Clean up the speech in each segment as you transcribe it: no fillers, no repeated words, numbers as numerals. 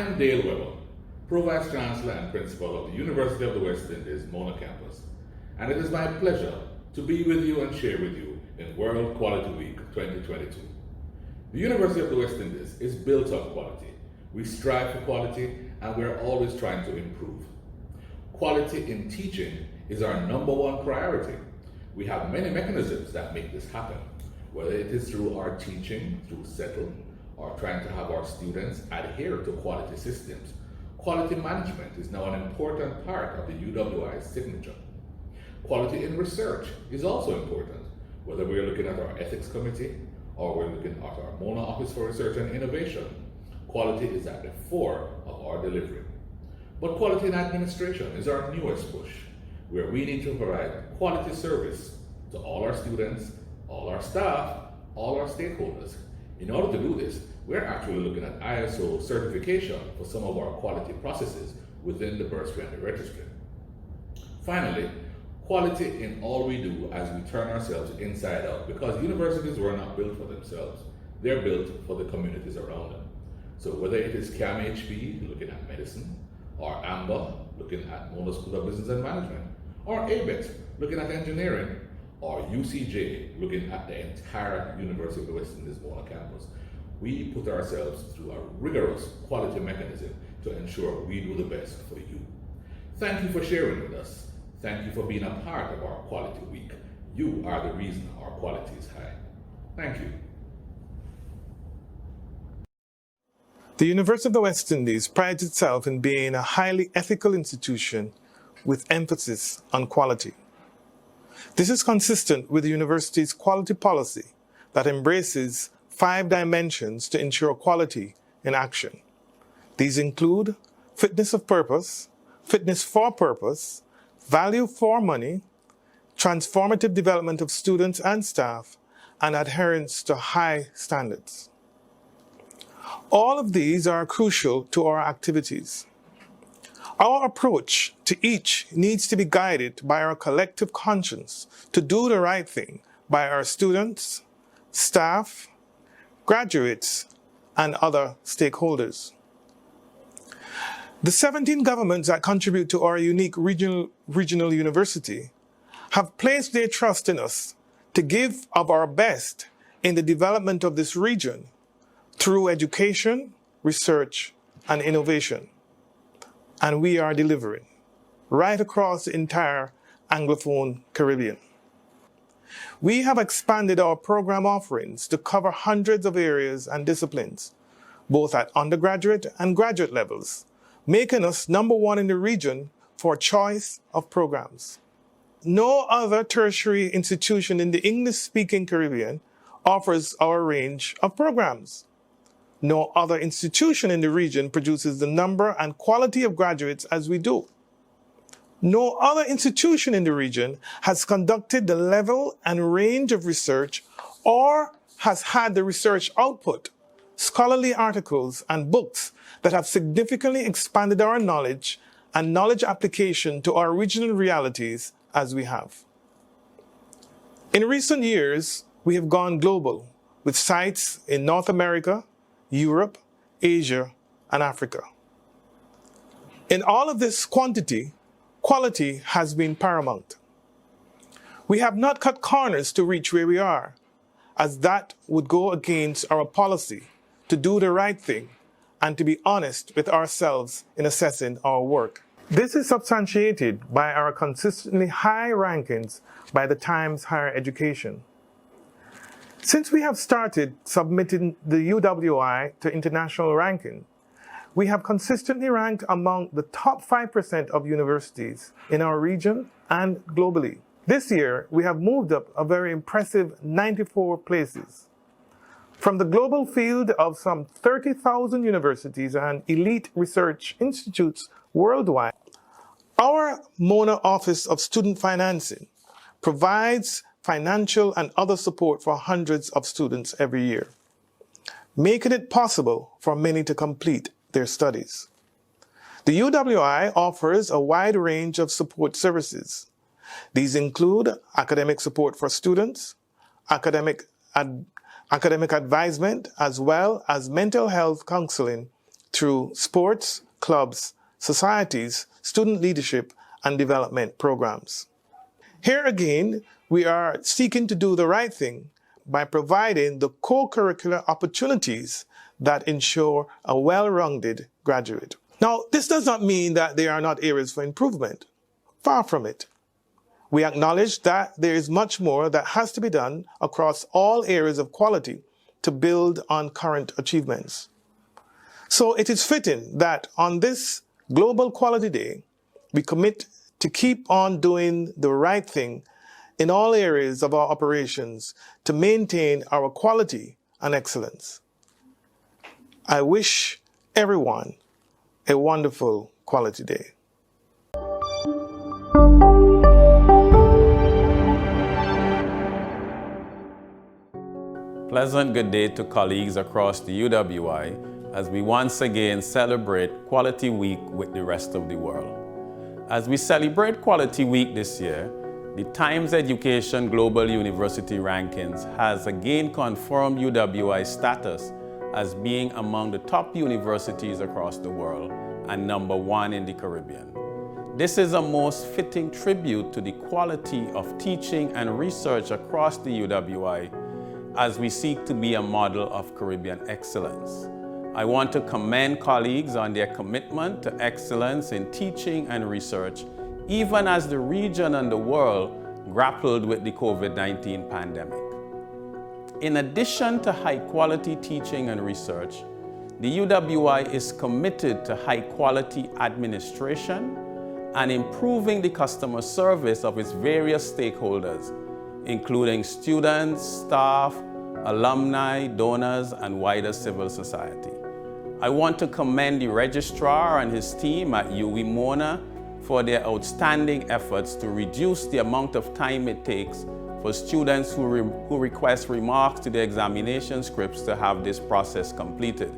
am Dale Weber, Pro-Vice Chancellor and Principal of the University of the West Indies Mona Campus, and it is my pleasure to be with you and share with you in World Quality Week 2022. The University of the West Indies is built on quality. We strive for quality and we're always trying to improve. Quality in teaching is our #1 priority. We have many mechanisms that make this happen, whether it is through our teaching, through SETTLE, or trying to have our students adhere to quality systems. Quality management is now an important part of the UWI's signature. Quality in research is also important, whether we're looking at our ethics committee or we're looking at our Mona Office for Research and Innovation. Quality is at the fore of our delivery. But quality in administration is our newest push, where we need to provide quality service to all our students, all our staff, all our stakeholders. In order to do this, we're actually looking at ISO certification for some of our quality processes within the Bursary and the registry. Finally, quality in all we do as we turn ourselves inside out, because universities were not built for themselves. They're built for the communities around them. So whether it is CAMHP, looking at medicine, or AMBA, looking at Mona School of Business and Management, or ABET, looking at engineering, or UCJ, looking at the entire University of the West Indies Mona campus, we put ourselves through a rigorous quality mechanism to ensure we do the best for you. Thank you for sharing with us. Thank you for being a part of our Quality Week. You are the reason our quality is high. Thank you. The University of the West Indies prides itself in being a highly ethical institution with emphasis on quality. This is consistent with the university's quality policy that embraces 5 dimensions to ensure quality in action. These include fitness of purpose, fitness for purpose, value for money, transformative development of students and staff, and adherence to high standards. All of these are crucial to our activities. Our approach to each needs to be guided by our collective conscience to do the right thing by our students, staff, graduates, and other stakeholders. The 17 governments that contribute to our unique regional university have placed their trust in us to give of our best in the development of this region through education, research, and innovation. And we are delivering right across the entire Anglophone Caribbean. We have expanded our program offerings to cover hundreds of areas and disciplines, both at undergraduate and graduate levels, making us #1 in the region for choice of programs. No other tertiary institution in the English-speaking Caribbean offers our range of programs. No other institution in the region produces the number and quality of graduates as we do. No other institution in the region has conducted the level and range of research or has had the research output, scholarly articles, and books that have significantly expanded our knowledge and knowledge application to our regional realities as we have. In recent years, we have gone global with sites in North America, Europe, Asia, and Africa. In all of this quantity, quality has been paramount. We have not cut corners to reach where we are, as that would go against our policy to do the right thing and to be honest with ourselves in assessing our work. This is substantiated by our consistently high rankings by the Times Higher Education. Since we have started submitting the UWI to international ranking, we have consistently ranked among the top 5% of universities in our region and globally. This year, we have moved up a very impressive 94 places. From the global field of some 30,000 universities and elite research institutes worldwide, our Mona Office of Student Financing provides financial and other support for hundreds of students every year, making it possible for many to complete their studies. The UWI offers a wide range of support services. These include academic support for students, academic advisement, as well as mental health counseling through sports, clubs, societies, student leadership, and development programs. Here again, we are seeking to do the right thing by providing the co-curricular opportunities that ensure a well-rounded graduate. Now, this does not mean that there are not areas for improvement. Far from it. We acknowledge that there is much more that has to be done across all areas of quality to build on current achievements. So it is fitting that on this Global Quality Day, we commit to keep on doing the right thing in all areas of our operations to maintain our quality and excellence. I wish everyone a wonderful Quality Day. Pleasant good day to colleagues across the UWI as we once again celebrate Quality Week with the rest of the world. As we celebrate Quality Week this year, the Times Education Global University Rankings has again confirmed UWI's status as being among the top universities across the world and #1 in the Caribbean. This is a most fitting tribute to the quality of teaching and research across the UWI as we seek to be a model of Caribbean excellence. I want to commend colleagues on their commitment to excellence in teaching and research, even as the region and the world grappled with the COVID-19 pandemic. In addition to high-quality teaching and research, the UWI is committed to high-quality administration and improving the customer service of its various stakeholders, including students, staff, alumni, donors, and wider civil society. I want to commend the registrar and his team at UWI Mona for their outstanding efforts to reduce the amount of time it takes for students who request remarks to the examination scripts to have this process completed.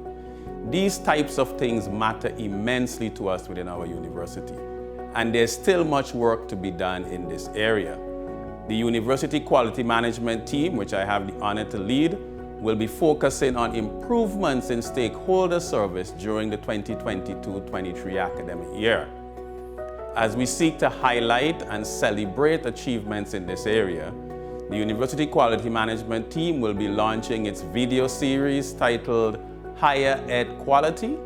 These types of things matter immensely to us within our university, and there's still much work to be done in this area. The University Quality Management team, which I have the honor to lead, will be focusing on improvements in stakeholder service during the 2022-23 academic year. As we seek to highlight and celebrate achievements in this area, the University Quality Management team will be launching its video series titled Higher Ed Quality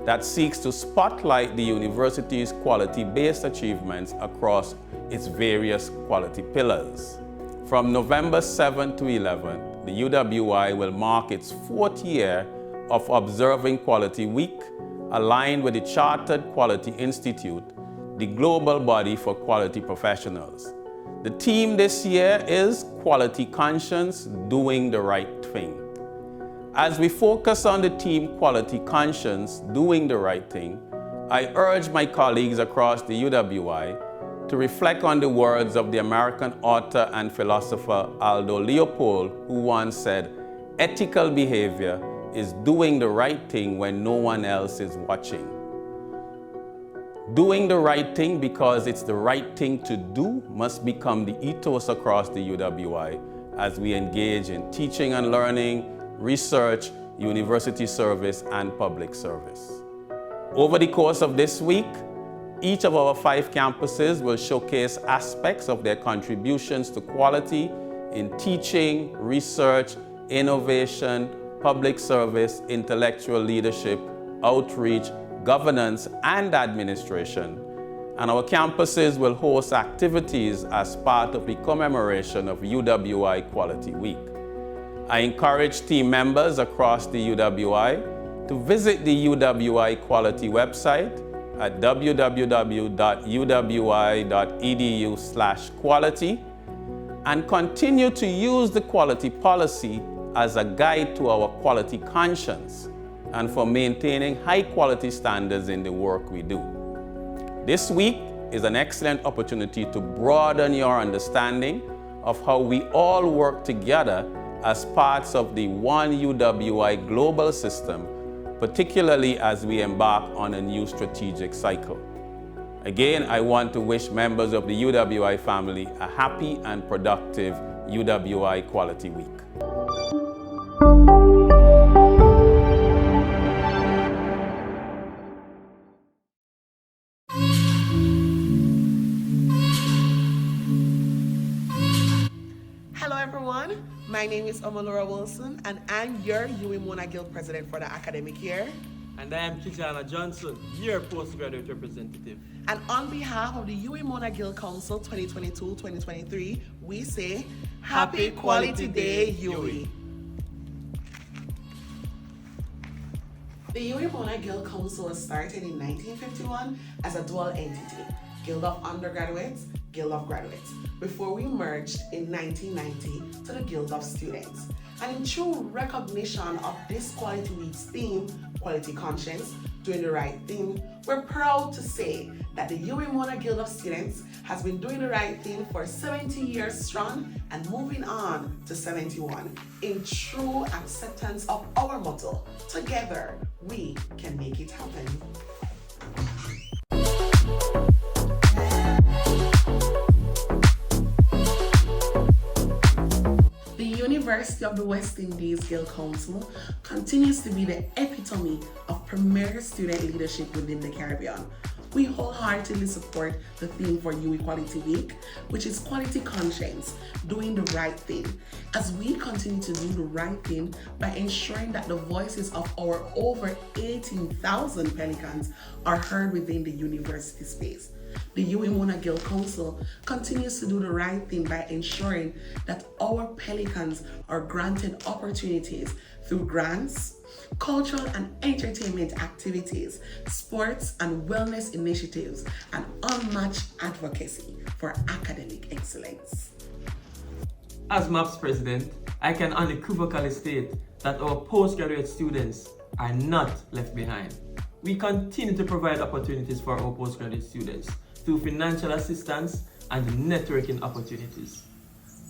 that seeks to spotlight the university's quality-based achievements across its various quality pillars. From November 7 to 11, the UWI will mark its 4th year of observing Quality Week, aligned with the Chartered Quality Institute, the global body for quality professionals. The theme this year is Quality Conscience, Doing the Right Thing. As we focus on the theme Quality Conscience, Doing the Right Thing, I urge my colleagues across the UWI to reflect on the words of the American author and philosopher Aldo Leopold, who once said, "Ethical behavior is doing the right thing when no one else is watching." Doing the right thing because it's the right thing to do must become the ethos across the UWI as we engage in teaching and learning, research, university service, and public service. Over the course of this week, each of our 5 campuses will showcase aspects of their contributions to quality in teaching, research, innovation, public service, intellectual leadership, outreach, governance, and administration. And our campuses will host activities as part of the commemoration of UWI Quality Week. I encourage team members across the UWI to visit the UWI Quality website at www.uwi.edu/quality and continue to use the quality policy as a guide to our quality conscience and for maintaining high quality standards in the work we do. This week is an excellent opportunity to broaden your understanding of how we all work together as parts of the One UWI global system, particularly as we embark on a new strategic cycle. Again, I want to wish members of the UWI family a happy and productive UWI Quality Week. My name is Omalora Wilson, and I'm your UWI Mona Guild President for the academic year. And I am Kijana Johnson, your postgraduate representative. And on behalf of the UWI Mona Guild Council 2022-2023, we say Happy Quality Day, UWI. The UWI Mona Guild Council was started in 1951 as a dual entity, Guild of Undergraduates, Guild of Graduates, before we merged in 1990 to the Guild of Students. And in true recognition of this Quality Week's theme, Quality Conscience, doing the right thing, we're proud to say that the UWI Mona Guild of Students has been doing the right thing for 70 years strong and moving on to 71 in true acceptance of our motto, together we can make it happen. The University of the West Indies Guild Council continues to be the epitome of premier student leadership within the Caribbean. We wholeheartedly support the theme for UWI Quality Week, which is Quality Conscience, doing the right thing, as we continue to do the right thing by ensuring that the voices of our over 18,000 Pelicans are heard within the university space. The UWI Mona Guild Council continues to do the right thing by ensuring that our Pelicans are granted opportunities through grants, cultural and entertainment activities, sports and wellness initiatives, and unmatched advocacy for academic excellence. As MAP's president, I can unequivocally state that our postgraduate students are not left behind. We continue to provide opportunities for our postgraduate students through financial assistance and networking opportunities.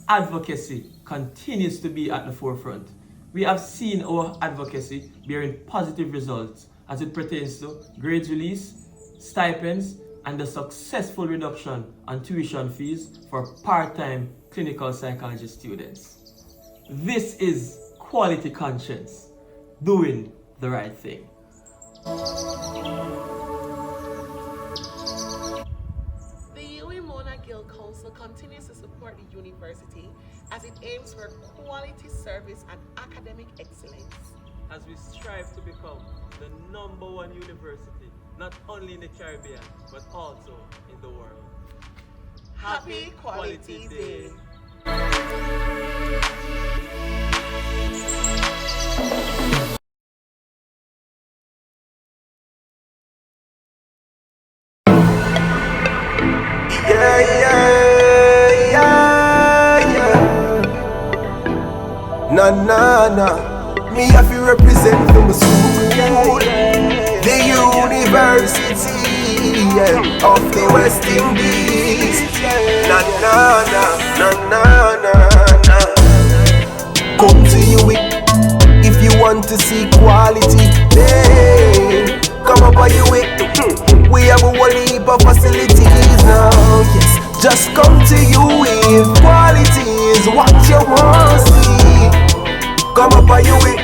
Advocacy continues to be at the forefront. We have seen our advocacy bearing positive results as it pertains to grades release, stipends, and the successful reduction on tuition fees for part-time clinical psychology students. This is Quality Conscience, doing the right thing. Guild Council continues to support the university as it aims for quality service and academic excellence. As we strive to become the #1 university, not only in the Caribbean, but also in the world. Happy Quality Day. Nah, me have to represent from school, the University of the West Indies. Nah. Come to UWI if you want to see quality. Hey, come up on UWI. We have a whole heap of facilities now. Yes, just come to UWI if quality is what you want to see. Come up on UWI,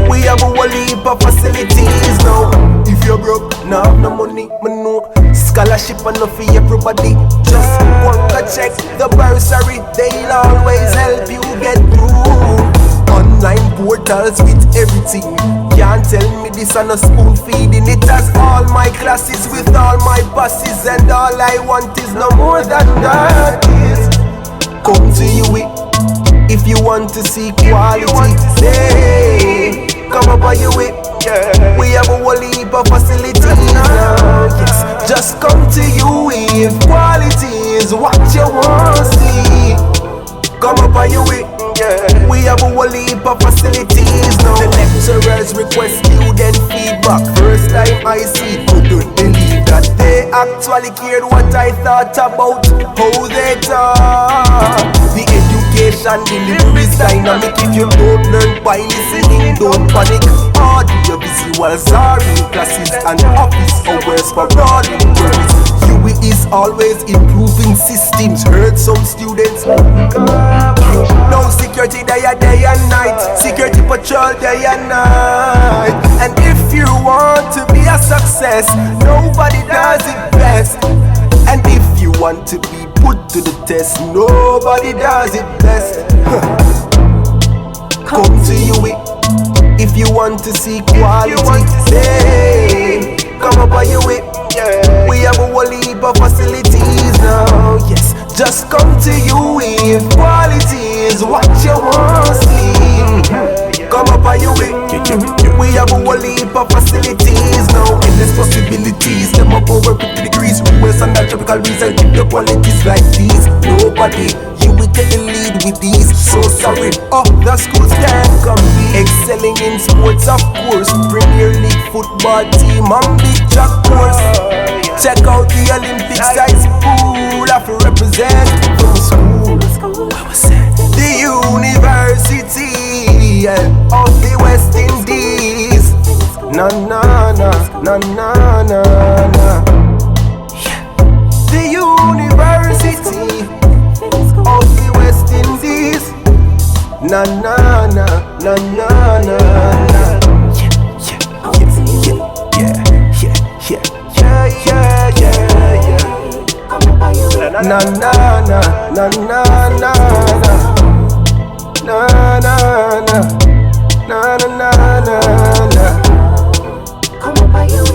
we have a whole heap of facilities now. If you're broke, now have no money, me know scholarship enough for everybody. Just want to check the bursary, they'll always help you get through. Online portals with everything. Can't tell me this on a spoon feeding. It has all my classes with all my buses, and all I want is no more than that. Come to UWI if you want to see quality. Hey, come up on UWI. We have a whole heap of facilities now. Yes, just come to UWI if quality is what you want to see. Come up on UWI. We have a whole heap of facilities now. The lecturers request student feedback. First time I see, couldn't believe that they actually cared what I thought about how they talk. The education delivery is dynamic. If you don't learn by listening, don't panic. Audio visuals are in classes and office hours for all interns. UWI is always improving systems. Heard some students no security day and night, security patrol day and night. And if you want to be a success, nobody does it best. And if you want to be put to the test, nobody does it best. Come to UWI if you want to see quality. Hey, come up on UWI. We have a whole heap of facilities now. Yes, just come to UWI if quality is what you want to see. Come up on UWI. We have a whole heap of facilities now. Endless possibilities. Them up over 50 degrees. West and tropical breeze and keep the qualities like these. Nobody, you will take the lead with these. So sorry, the schools can't compete. Excelling in sports, of course. Premier League football team and big track course. Check out the Olympics high school. I have represent from school. The University of the West Indies. Na na na na na na na. The University of the West Indies. Na na na na na na na. Na na na na na na na na na na na na na. Come on, by you.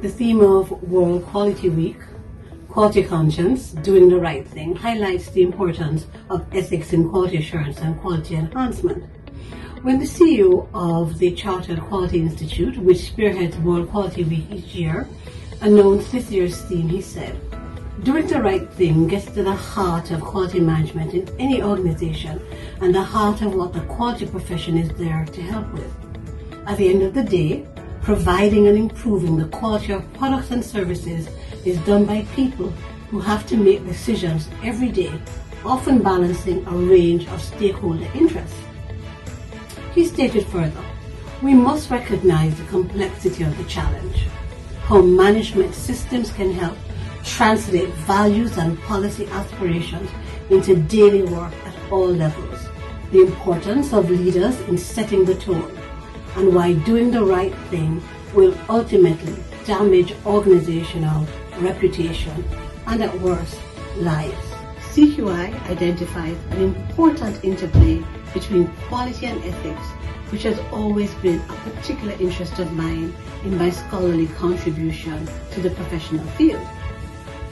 The theme of World Quality Week, Quality Conscience, Doing the Right Thing, highlights the importance of ethics in quality assurance and quality enhancement. When the CEO of the Chartered Quality Institute, which spearheads World Quality Week each year, announced this year's theme, he said, "Doing the right thing gets to the heart of quality management in any organization and the heart of what the quality profession is there to help with. At the end of the day, providing and improving the quality of products and services is done by people who have to make decisions every day, often balancing a range of stakeholder interests." He stated further, "We must recognize the complexity of the challenge, how management systems can help translate values and policy aspirations into daily work at all levels, the importance of leaders in setting the tone, and why doing the right thing will ultimately damage organizational reputation and, at worst, lives." CQI identifies an important interplay between quality and ethics, which has always been a particular interest of mine in my scholarly contribution to the professional field.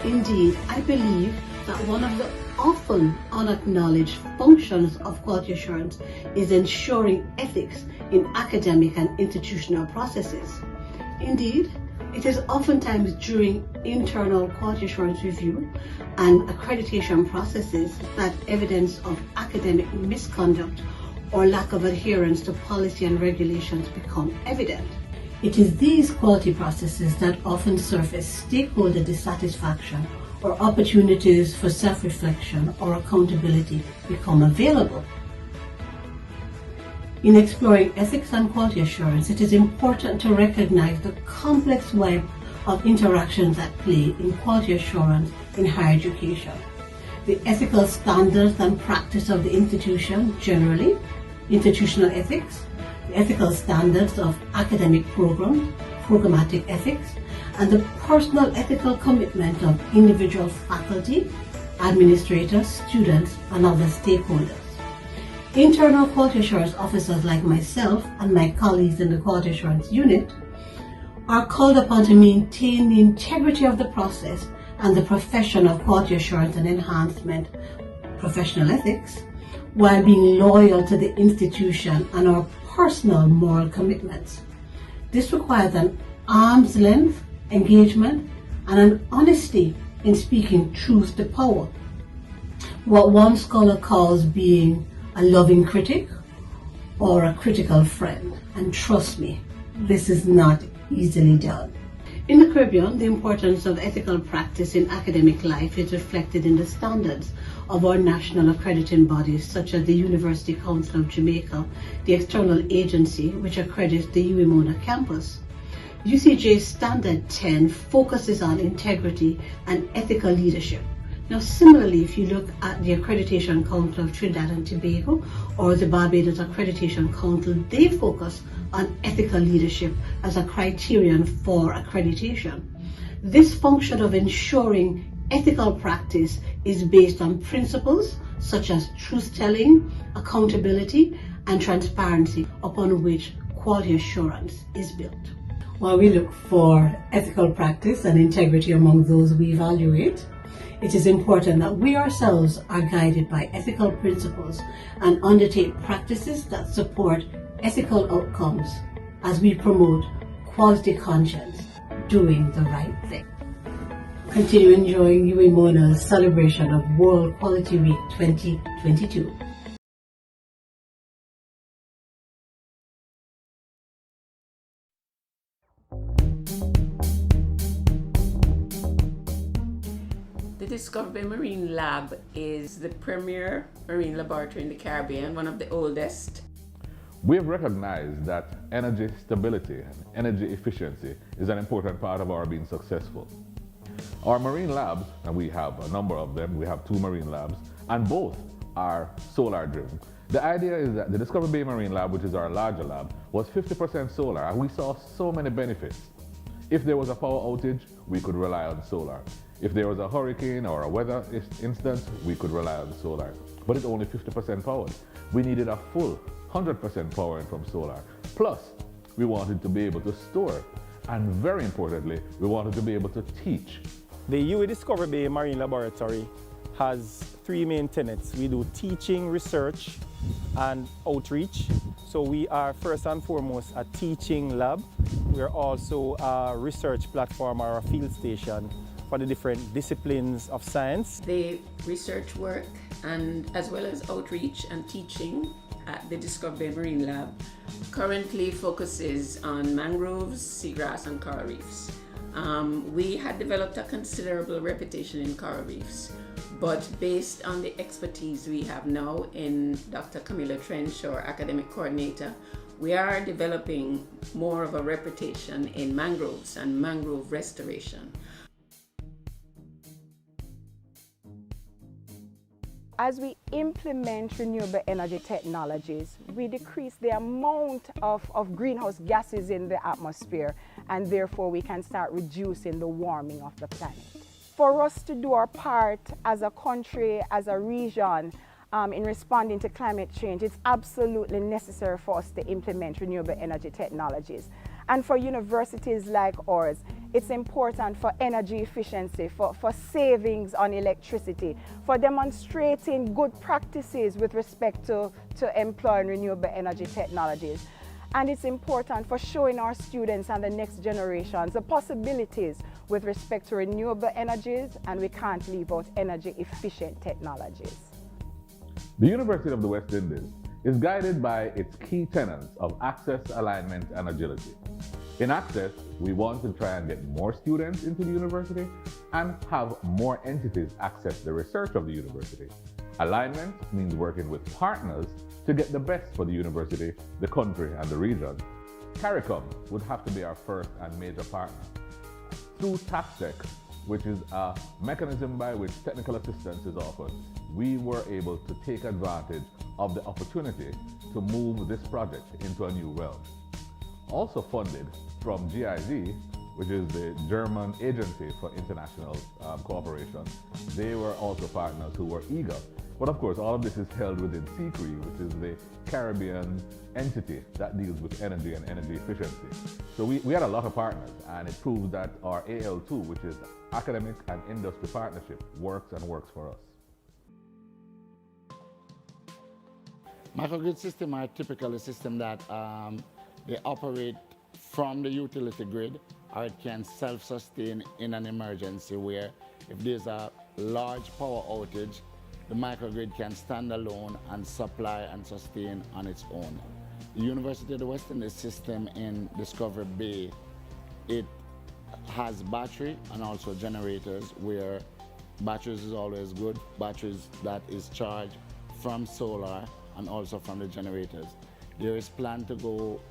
Indeed, I believe that one of the often unacknowledged functions of quality assurance is ensuring ethics in academic and institutional processes. Indeed, it is oftentimes during internal quality assurance review and accreditation processes that evidence of academic misconduct or lack of adherence to policy and regulations become evident. It is these quality processes that often surface stakeholder dissatisfaction or opportunities for self-reflection or accountability become available. In exploring ethics and quality assurance, it is important to recognize the complex web of interactions at play in quality assurance in higher education. The ethical standards and practice of the institution generally, institutional ethics, the ethical standards of academic programs, programmatic ethics, and the personal ethical commitment of individual faculty, administrators, students, and other stakeholders. Internal quality assurance officers like myself and my colleagues in the quality assurance unit are called upon to maintain the integrity of the process and the profession of quality assurance and enhancement professional ethics, while being loyal to the institution and our personal moral commitments. This requires an arm's length engagement and an honesty in speaking truth to power. What one scholar calls being a loving critic or a critical friend. And trust me, this is not easily done. In the Caribbean, the importance of ethical practice in academic life is reflected in the standards of our national accrediting bodies, such as the University Council of Jamaica, the external agency which accredits the UWI Mona campus. UCJ's Standard 10 focuses on integrity and ethical leadership. Now, similarly, if you look at the Accreditation Council of Trinidad and Tobago or the Barbados Accreditation Council, they focus on ethical leadership as a criterion for accreditation. This function of ensuring ethical practice is based on principles such as truth-telling, accountability, and transparency upon which quality assurance is built. While we look for ethical practice and integrity among those we evaluate, it is important that we ourselves are guided by ethical principles and undertake practices that support ethical outcomes as we promote quality conscience, doing the right thing. Continue enjoying UWI Mona's celebration of World Quality Week 2022. The Discovery Marine Lab is the premier marine laboratory in the Caribbean, one of the oldest. We have recognized that energy stability and energy efficiency is an important part of our being successful. Our marine labs, and we have a number of them, we have 2 marine labs, and both are solar driven. The idea is that the Discovery Bay Marine Lab, which is our larger lab, was 50% solar, and we saw so many benefits. If there was a power outage, we could rely on solar. If there was a hurricane or a weather instance, we could rely on solar. But it's only 50% powered. We needed a full 100% powering from solar. Plus, we wanted to be able to store. And very importantly, we wanted to be able to teach. The UWI Discovery Bay Marine Laboratory has 3 main tenets. We do teaching, research, and outreach. So we are first and foremost a teaching lab. We're also a research platform or a field station for the different disciplines of science. The research work and as well as outreach and teaching at the Discovery Bay Marine Lab currently focuses on mangroves, seagrass, and coral reefs. We had developed a considerable reputation in coral reefs, but based on the expertise we have now in Dr. Camilla Trench, our academic coordinator, we are developing more of a reputation in mangroves and mangrove restoration. As we implement renewable energy technologies, we decrease the amount of greenhouse gases in the atmosphere, and therefore we can start reducing the warming of the planet. For us to do our part as a country, as a region, in responding to climate change, it's absolutely necessary for us to implement renewable energy technologies. And for universities like ours, It's important for energy efficiency, for savings on electricity, for demonstrating good practices with respect to employing renewable energy technologies. And it's important for showing our students and the next generations the possibilities with respect to renewable energies, and we can't leave out energy efficient technologies. The University of the West Indies is guided by its key tenets of access, alignment, and agility. In access, we want to try and get more students into the university and have more entities access the research of the university. Alignment means working with partners to get the best for the university, the country, and the region. CARICOM would have to be our first and major partner. Through TAPTEC, which is a mechanism by which technical assistance is offered, we were able to take advantage of the opportunity to move this project into a new realm. Also funded from GIZ, which is the German Agency for International Cooperation. They were also partners who were eager. But of course, all of this is held within CCRE, which is the Caribbean entity that deals with energy and energy efficiency. So we had a lot of partners, and it proves that our AL2, which is academic and industry partnership, works and works for us. Microgrid systems are typically a system that they operate from the utility grid, or it can self-sustain in an emergency where if there's a large power outage, the microgrid can stand alone and supply and sustain on its own. The University of the West Indies system in Discovery Bay, it has battery and also generators, where batteries is always good. Batteries that is charged from solar and also from the generators. There is plan to go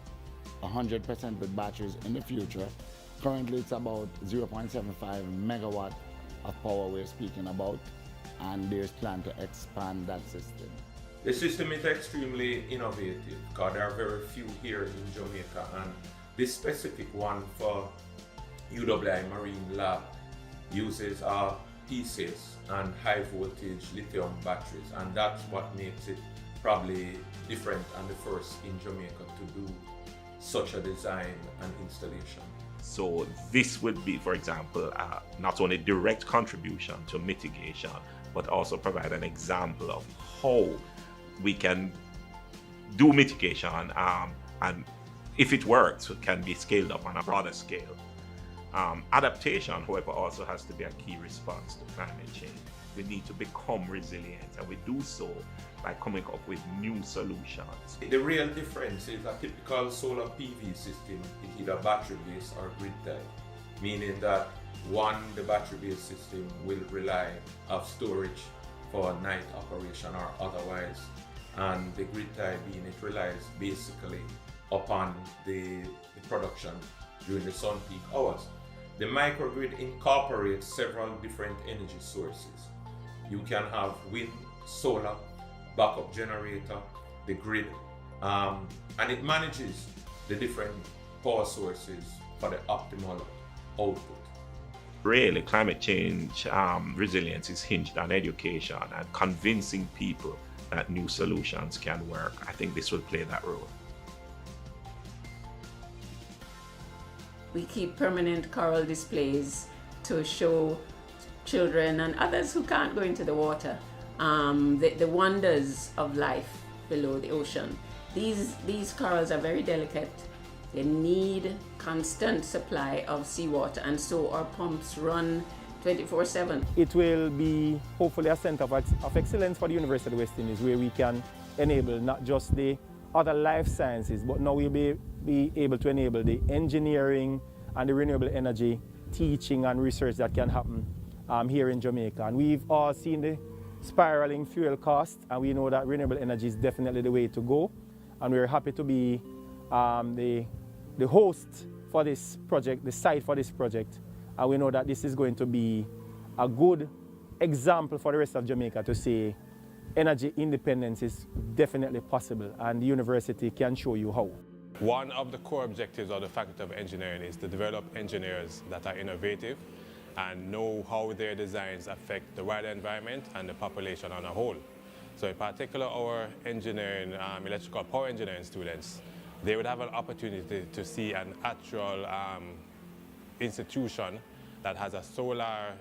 100% with batteries in the future. Currently it's about 0.75 megawatt of power we're speaking about, and there's plan to expand that system. The system is extremely innovative because there are very few here in Jamaica, and this specific one for UWI Marine Lab uses S.A.S and high voltage lithium batteries, and that's what makes it probably different and the first in Jamaica to do such a design and installation. So this would be, for example, not only direct contribution to mitigation, but also provide an example of how we can do mitigation, and if it works, it can be scaled up on a broader scale. Adaptation, however, also has to be a key response to climate change. We need to become resilient, and we do so by coming up with new solutions. The real difference is a typical solar PV system is either battery-based or grid-tied, meaning that one, the battery-based system will rely on storage for night operation or otherwise, and the grid-tied being it relies basically upon the production during the sun peak hours. The microgrid incorporates several different energy sources. You can have wind, solar, backup generator, the grid, and it manages the different power sources for the optimal output. Really, climate change resilience is hinged on education and convincing people that new solutions can work. I think this will play that role. We keep permanent coral displays to show children and others who can't go into the water the wonders of life below the ocean. These corals are very delicate. They need constant supply of seawater, and so our pumps run 24/7. It will be hopefully a center of excellence for the University of the West Indies, where we can enable not just the other life sciences, but now we'll be able to enable the engineering and the renewable energy teaching and research that can happen here in Jamaica. And we've all seen the spiraling fuel cost, and we know that renewable energy is definitely the way to go. And we're happy to be the host for this project, the site for this project. And we know that this is going to be a good example for the rest of Jamaica to say energy independence is definitely possible, and the university can show you how. One of the core objectives of the Faculty of Engineering is to develop engineers that are innovative and know how their designs affect the wider environment and the population on a whole. So in particular, our engineering, electrical power engineering students, they would have an opportunity to see an actual institution that has a solar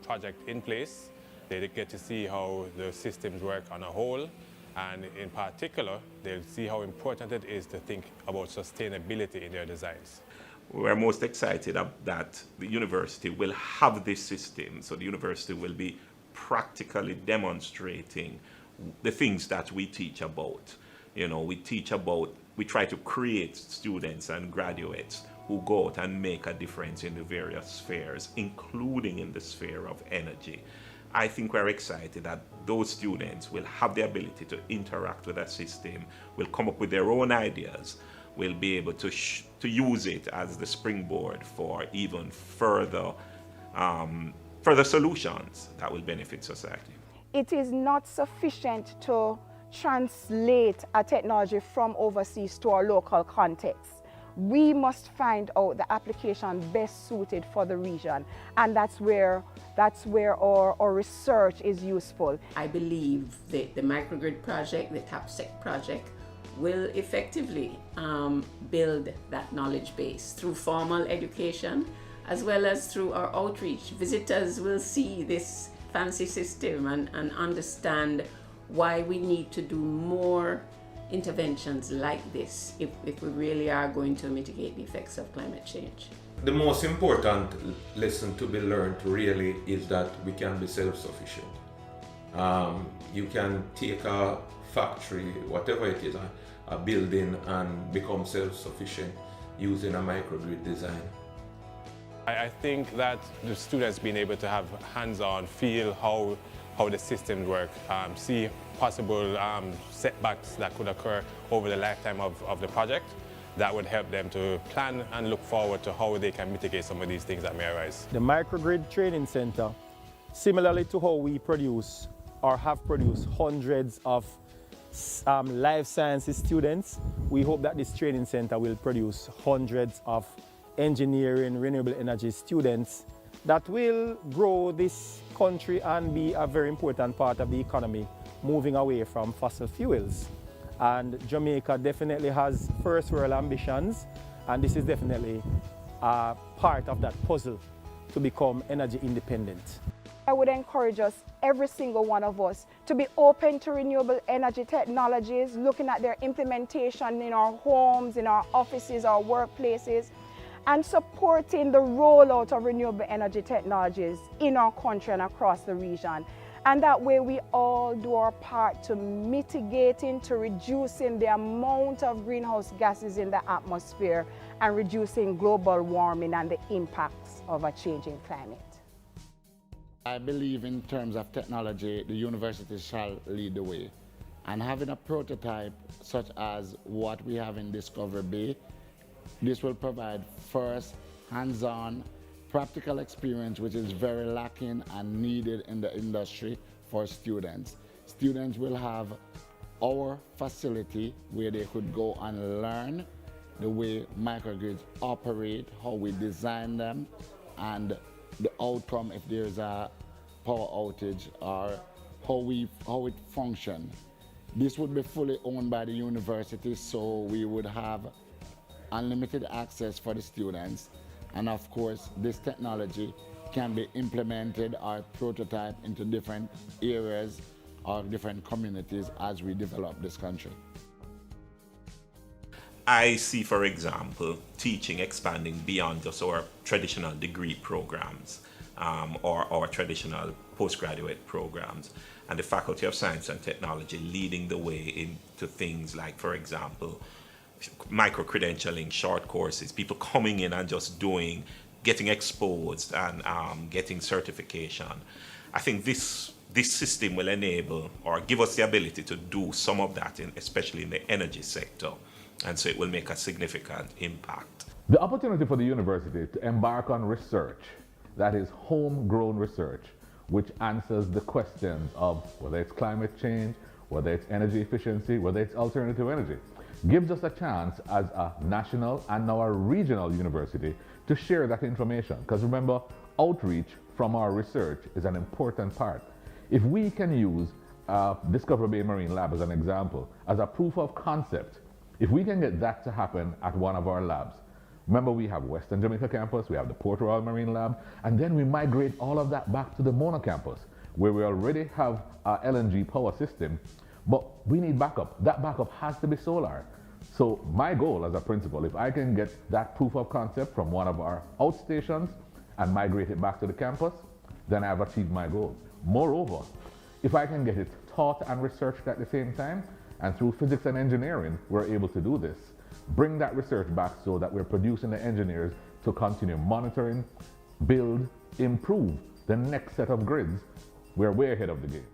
project in place. They get to see how the systems work on a whole, and in particular, they'll see how important it is to think about sustainability in their designs. We're most excited that the university will have this system, so the university will be practically demonstrating the things that we teach about. You know, we try to create students and graduates who go out and make a difference in the various spheres, including in the sphere of energy. I think we're excited that those students will have the ability to interact with that system, will come up with their own ideas, will be able to use it as the springboard for even further solutions that will benefit society. It is not sufficient to translate a technology from overseas to our local context. We must find out the application best suited for the region, and that's where our research is useful. I believe that the Mircogrid project, the TAPSEC project, will effectively build that knowledge base through formal education as well as through our outreach. Visitors will see this fancy system and understand why we need to do more interventions like this if we really are going to mitigate the effects of climate change. The most important lesson to be learned really is that we can be self-sufficient. You can take a factory, whatever it is, a building, and become self-sufficient using a microgrid design. I think that the students being able to have hands-on, feel how the systems work, see possible setbacks that could occur over the lifetime of the project, that would help them to plan and look forward to how they can mitigate some of these things that may arise. The Mircogrid Training Center, similarly to how we produce or have produced hundreds of life sciences students, we hope that this training center will produce hundreds of engineering, renewable energy students that will grow this country and be a very important part of the economy, moving away from fossil fuels. And Jamaica definitely has first world ambitions, and this is definitely a part of that puzzle to become energy independent. I would encourage us, every single one of us, to be open to renewable energy technologies, looking at their implementation in our homes, in our offices, our workplaces, and supporting the rollout of renewable energy technologies in our country and across the region. And that way we all do our part to mitigating, to reducing the amount of greenhouse gases in the atmosphere and reducing global warming and the impacts of a changing climate. I believe in terms of technology, the university shall lead the way. And having a prototype such as what we have in Discovery Bay, this will provide first hands-on practical experience, which is very lacking and needed in the industry for students. Students will have our facility where they could go and learn the way microgrids operate, how we design them, and the outcome if there's a power outage, or how it functions. This would be fully owned by the university, so we would have unlimited access for the students. And of course, this technology can be implemented or prototyped into different areas or different communities as we develop this country. I see, for example, teaching expanding beyond just our traditional degree programs or our traditional postgraduate programs, and the Faculty of Science and Technology leading the way into things like, for example, micro-credentialing, short courses, people coming in and just getting exposed and getting certification. I think this system will enable or give us the ability to do some of that, especially in the energy sector, and so it will make a significant impact. The opportunity for the university to embark on research that is homegrown research, which answers the questions of whether it's climate change, whether it's energy efficiency, whether it's alternative energy, gives us a chance as a national and now a regional university to share that information. Because remember, outreach from our research is an important part. If we can use Discovery Bay Marine Lab as an example, as a proof of concept, if we can get that to happen at one of our labs, Remember, we have Western Jamaica campus, we have the Port Royal Marine Lab, and then we migrate all of that back to the Mona campus, where we already have our LNG power system, but we need backup. That backup has to be solar. So my goal as a principal, if I can get that proof of concept from one of our outstations and migrate it back to the campus, then I've achieved my goal. Moreover, if I can get it taught and researched at the same time, and through physics and engineering, we're able to do this. Bring that research back so that we're producing the engineers to continue monitoring, build, improve the next set of grids. We're way ahead of the game.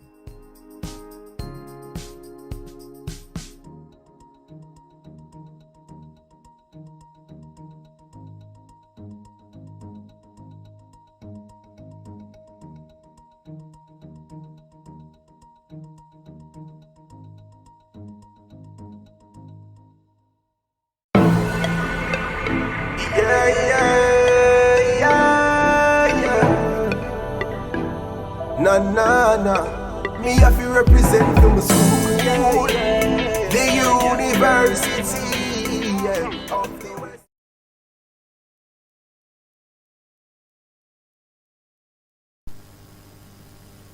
Me have to represent from the school, the university of the West.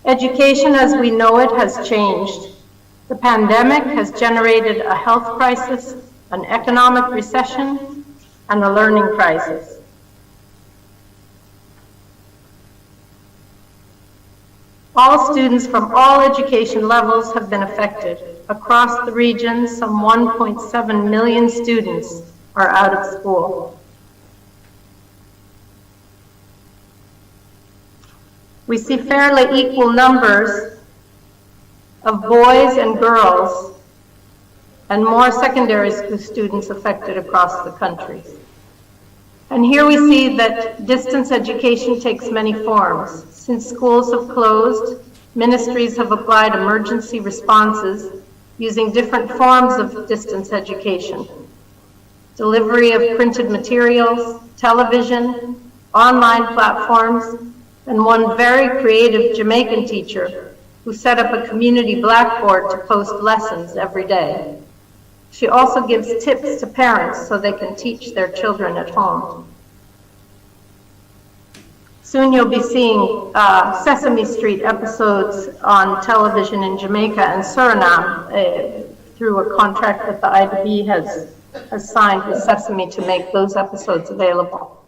Education as we know it has changed. The pandemic has generated a health crisis, an economic recession, and a learning crisis. All students from all education levels have been affected. Across the region, some 1.7 million students are out of school. We see fairly equal numbers of boys and girls and more secondary school students affected across the country. And here we see that distance education takes many forms. Since schools have closed, ministries have applied emergency responses using different forms of distance education. Delivery of printed materials, television, online platforms, and one very creative Jamaican teacher who set up a community blackboard to post lessons every day. She also gives tips to parents so they can teach their children at home. Soon you'll be seeing Sesame Street episodes on television in Jamaica and Suriname through a contract that the IDB has signed with Sesame to make those episodes available.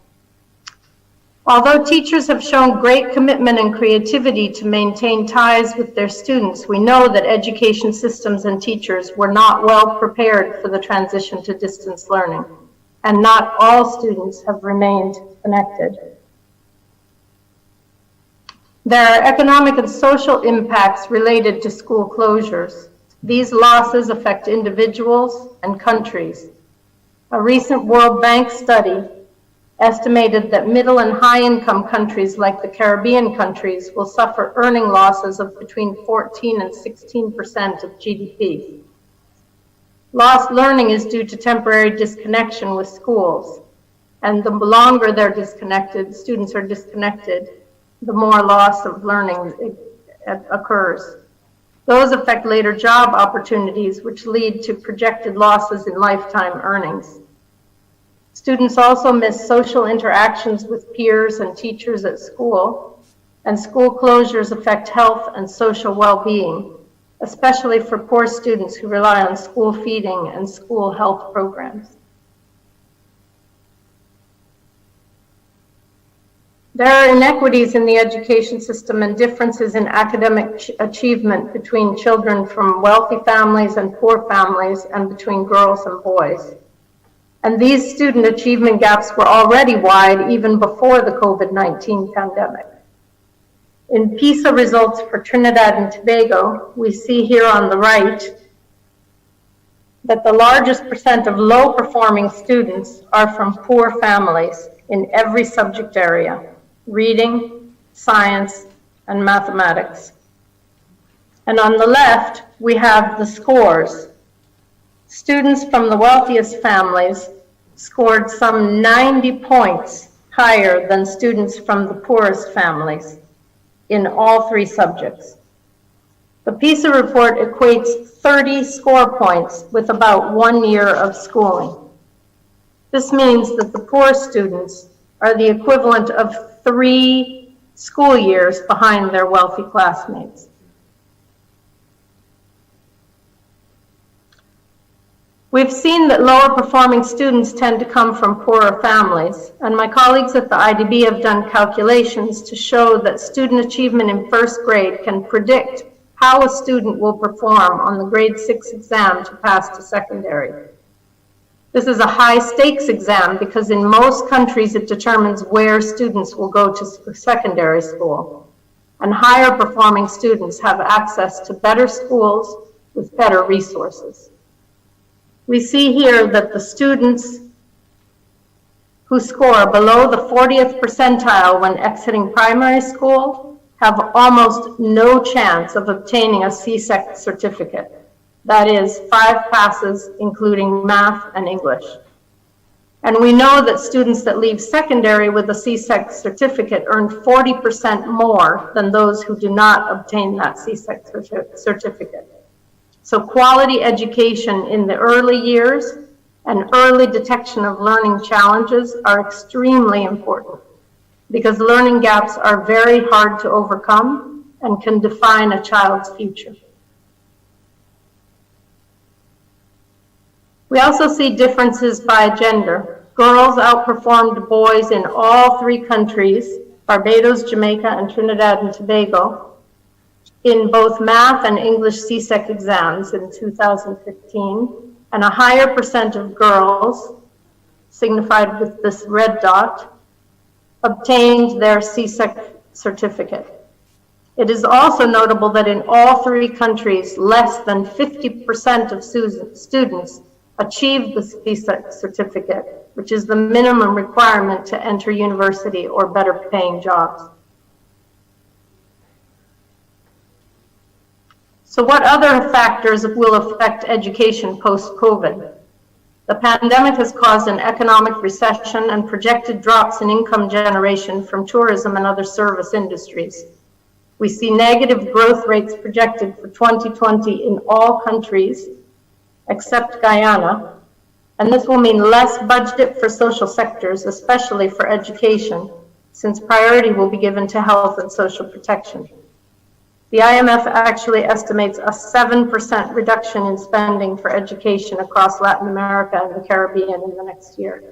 Although teachers have shown great commitment and creativity to maintain ties with their students, we know that education systems and teachers were not well prepared for the transition to distance learning, and not all students have remained connected. There are economic and social impacts related to school closures. These losses affect individuals and countries. A recent World Bank study estimated that middle and high-income countries like the Caribbean countries will suffer earning losses of between 14 and 16% of GDP. Lost learning is due to temporary disconnection with schools, and the longer they're disconnected, students are disconnected, the more loss of learning occurs. Those affect later job opportunities, which lead to projected losses in lifetime earnings. Students also miss social interactions with peers and teachers at school, and school closures affect health and social well-being, especially for poor students who rely on school feeding and school health programs. There are inequities in the education system and differences in academic achievement between children from wealthy families and poor families, and between girls and boys. And these student achievement gaps were already wide even before the COVID-19 pandemic. In PISA results for Trinidad and Tobago, we see here on the right that the largest percent of low-performing students are from poor families in every subject area: reading, science, and mathematics. And on the left, we have the scores. Students from the wealthiest families scored some 90 points higher than students from the poorest families in all three subjects. The PISA report equates 30 score points with about 1 year of schooling. This means that the poor students are the equivalent of 3 school years behind their wealthy classmates. We've seen that lower performing students tend to come from poorer families, and my colleagues at the IDB have done calculations to show that student achievement in first grade can predict how a student will perform on the grade 6 exam to pass to secondary. This is a high stakes exam because in most countries it determines where students will go to secondary school, and higher performing students have access to better schools with better resources. We see here that the students who score below the 40th percentile when exiting primary school have almost no chance of obtaining a C-SEC certificate. That is 5 passes, including math and English. And we know that students that leave secondary with a C-SEC certificate earn 40% more than those who do not obtain that C-SEC certificate. So quality education in the early years and early detection of learning challenges are extremely important because learning gaps are very hard to overcome and can define a child's future. We also see differences by gender. Girls outperformed boys in all 3 countries, Barbados, Jamaica, and Trinidad and Tobago, in both math and English C-SEC exams in 2015, and a higher percent of girls, signified with this red dot, obtained their C-SEC certificate. It is also notable that in all 3 countries, less than 50% of students achieved the C-SEC certificate, which is the minimum requirement to enter university or better paying jobs. So what other factors will affect education post-COVID? The pandemic has caused an economic recession and projected drops in income generation from tourism and other service industries. We see negative growth rates projected for 2020 in all countries except Guyana, and this will mean less budget for social sectors, especially for education, since priority will be given to health and social protection. The IMF actually estimates a 7% reduction in spending for education across Latin America and the Caribbean in the next year.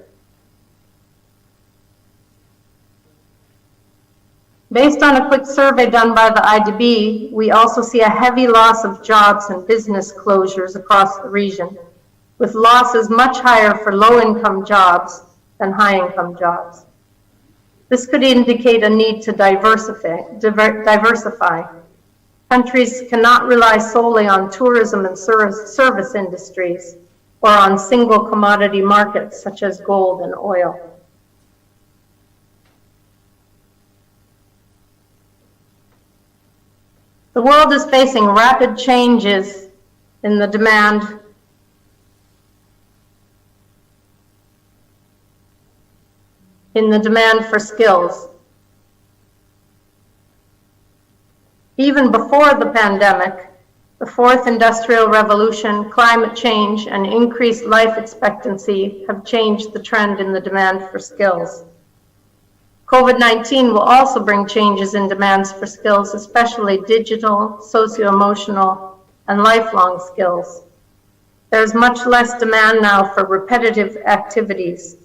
Based on a quick survey done by the IDB, we also see a heavy loss of jobs and business closures across the region, with losses much higher for low-income jobs than high-income jobs. This could indicate a need to diversify. Countries cannot rely solely on tourism and service industries or on single commodity markets such as gold and oil. The world is facing rapid changes in the demand for skills. Even before the pandemic, the fourth industrial revolution, climate change, and increased life expectancy have changed the trend in the demand for skills. COVID-19 will also bring changes in demands for skills, especially digital, socio-emotional, and lifelong skills. There's much less demand now for repetitive activities,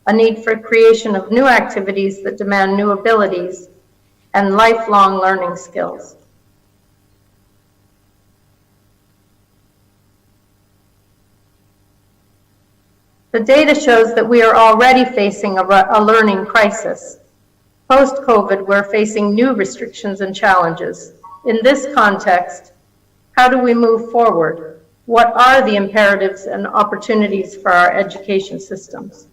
a need for creation of new activities that demand new abilities, and lifelong learning skills. The data shows that we are already facing a learning crisis. Post-COVID, we're facing new restrictions and challenges. In this context, how do we move forward? What are the imperatives and opportunities for our education systems?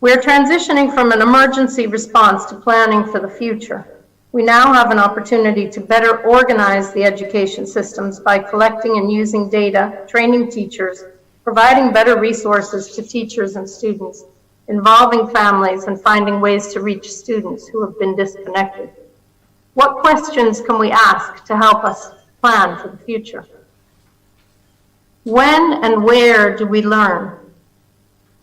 We're transitioning from an emergency response to planning for the future. We now have an opportunity to better organize the education systems by collecting and using data, training teachers, providing better resources to teachers and students, involving families, and finding ways to reach students who have been disconnected. What questions can we ask to help us plan for the future? When and where do we learn?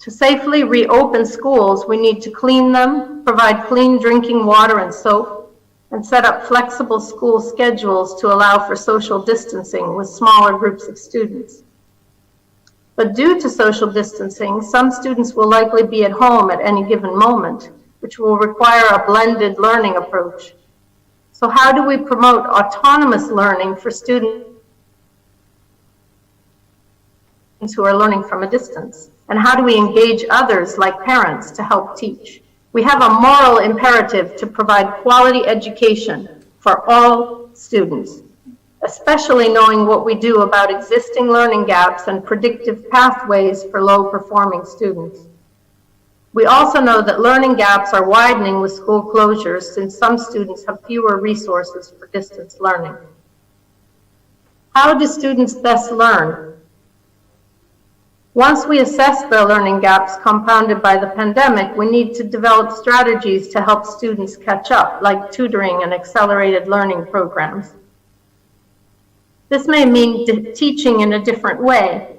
To safely reopen schools, we need to clean them, provide clean drinking water and soap, and set up flexible school schedules to allow for social distancing with smaller groups of students. But due to social distancing, some students will likely be at home at any given moment, which will require a blended learning approach. So how do we promote autonomous learning for students who are learning from a distance? And how do we engage others, like parents, to help teach? We have a moral imperative to provide quality education for all students, especially knowing what we do about existing learning gaps and predictive pathways for low-performing students. We also know that learning gaps are widening with school closures since some students have fewer resources for distance learning. How do students best learn? Once we assess the learning gaps compounded by the pandemic, we need to develop strategies to help students catch up, like tutoring and accelerated learning programs. This may mean teaching in a different way.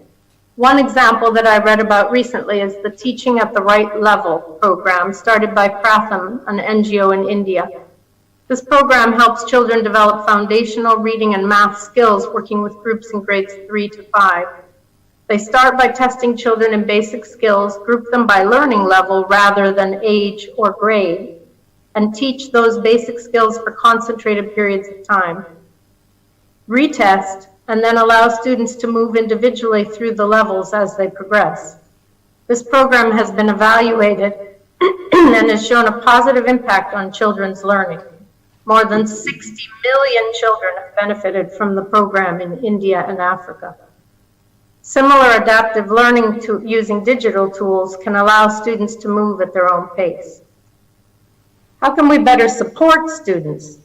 One example that I read about recently is the Teaching at the Right Level program started by Pratham, an NGO in India. This program helps children develop foundational reading and math skills working with groups in grades 3 to 5. They start by testing children in basic skills, group them by learning level rather than age or grade, and teach those basic skills for concentrated periods of time. Retest, and then allow students to move individually through the levels as they progress. This program has been evaluated and has shown a positive impact on children's learning. More than 60 million children have benefited from the program in India and Africa. Similar adaptive learning using digital tools can allow students to move at their own pace. How can we better support students?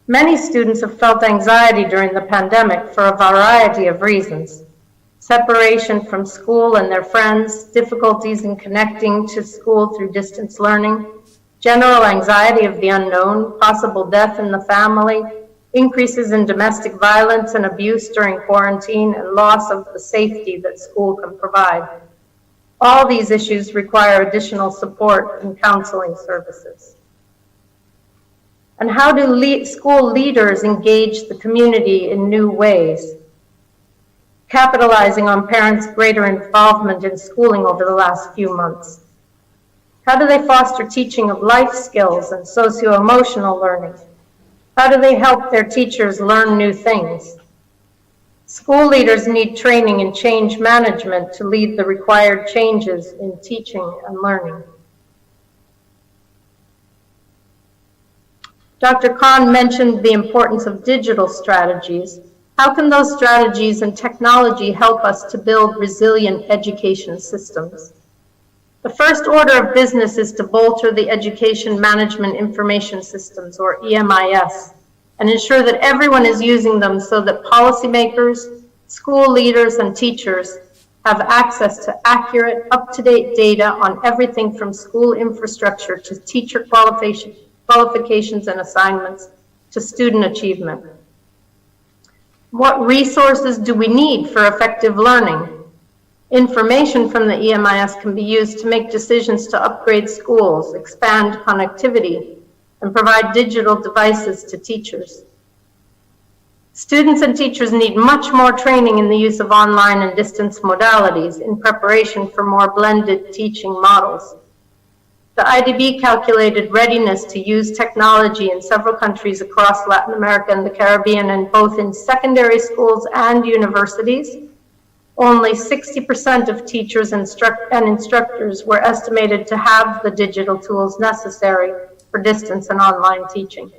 Many students have felt anxiety during the pandemic for a variety of reasons. Separation from school and their friends, difficulties in connecting to school through distance learning, general anxiety of the unknown, possible death in the family, increases in domestic violence and abuse during quarantine, and loss of the safety that school can provide. All these issues require additional support and counseling services. And how do school leaders engage the community in new ways? Capitalizing on parents' greater involvement in schooling over the last few months. How do they foster teaching of life skills and socio-emotional learning? How do they help their teachers learn new things? School leaders need training in change management to lead the required changes in teaching and learning. Dr. Khan mentioned the importance of digital strategies. How can those strategies and technology help us to build resilient education systems? The first order of business is to bolster the Education Management Information Systems, or EMIS, and ensure that everyone is using them so that policymakers, school leaders, and teachers have access to accurate, up-to-date data on everything from school infrastructure to teacher qualifications and assignments to student achievement. What resources do we need for effective learning? Information from the EMIS can be used to make decisions to upgrade schools, expand connectivity, and provide digital devices to teachers. Students and teachers need much more training in the use of online and distance modalities in preparation for more blended teaching models. The IDB calculated readiness to use technology in several countries across Latin America and the Caribbean, and both in secondary schools and universities. Only 60% of teachers and instructors were estimated to have the digital tools necessary for distance and online teaching.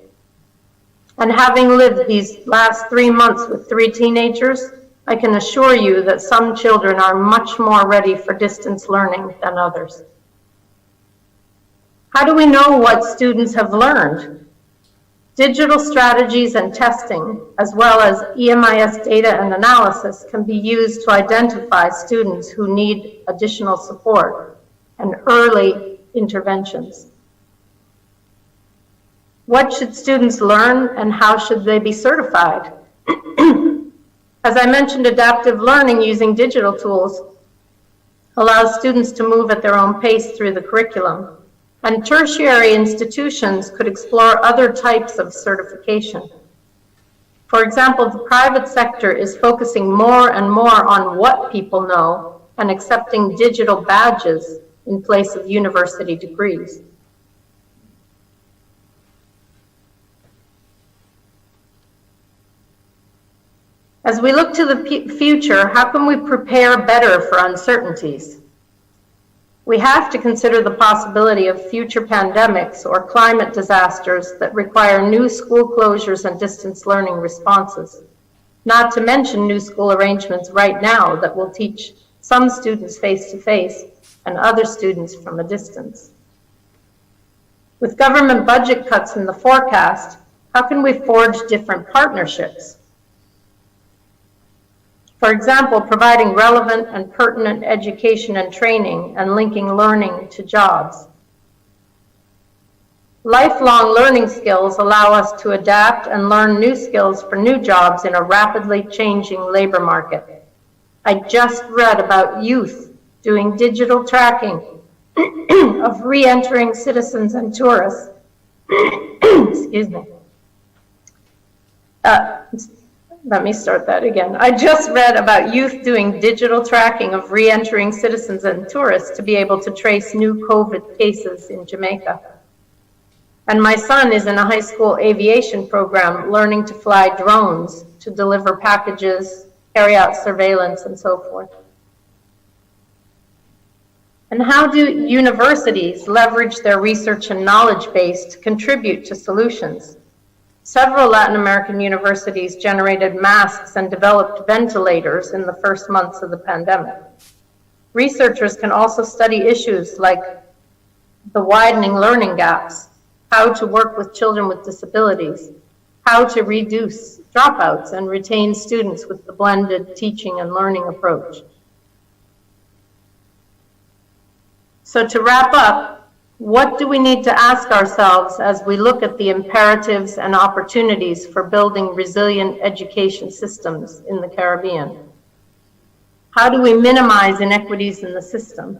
And having lived these last 3 months with 3 teenagers, I can assure you that some children are much more ready for distance learning than others. How do we know what students have learned? Digital strategies and testing, as well as EMIS data and analysis, can be used to identify students who need additional support and early interventions. What should students learn and how should they be certified? As I mentioned, adaptive learning using digital tools allows students to move at their own pace through the curriculum, and tertiary institutions could explore other types of certification. For example, the private sector is focusing more and more on what people know and accepting digital badges in place of university degrees. As we look to the future, how can we prepare better for uncertainties? We have to consider the possibility of future pandemics or climate disasters that require new school closures and distance learning responses, not to mention new school arrangements right now that will teach some students face-to-face and other students from a distance. With government budget cuts in the forecast, how can we forge different partnerships? For example, providing relevant and pertinent education and training and linking learning to jobs. Lifelong learning skills allow us to adapt and learn new skills for new jobs in a rapidly changing labor market. I just read about youth doing digital tracking of re-entering citizens and tourists. Excuse me. Let me start that again. I just read about youth doing digital tracking of re-entering citizens and tourists to be able to trace new COVID cases in Jamaica. And my son is in a high school aviation program learning to fly drones to deliver packages, carry out surveillance, and so forth. And how do universities leverage their research and knowledge base to contribute to solutions? Several Latin American universities generated masks and developed ventilators in the first months of the pandemic. Researchers can also study issues like the widening learning gaps, how to work with children with disabilities, how to reduce dropouts and retain students with the blended teaching and learning approach. So to wrap up, what do we need to ask ourselves as we look at the imperatives and opportunities for building resilient education systems in the Caribbean? How do we minimize inequities in the system?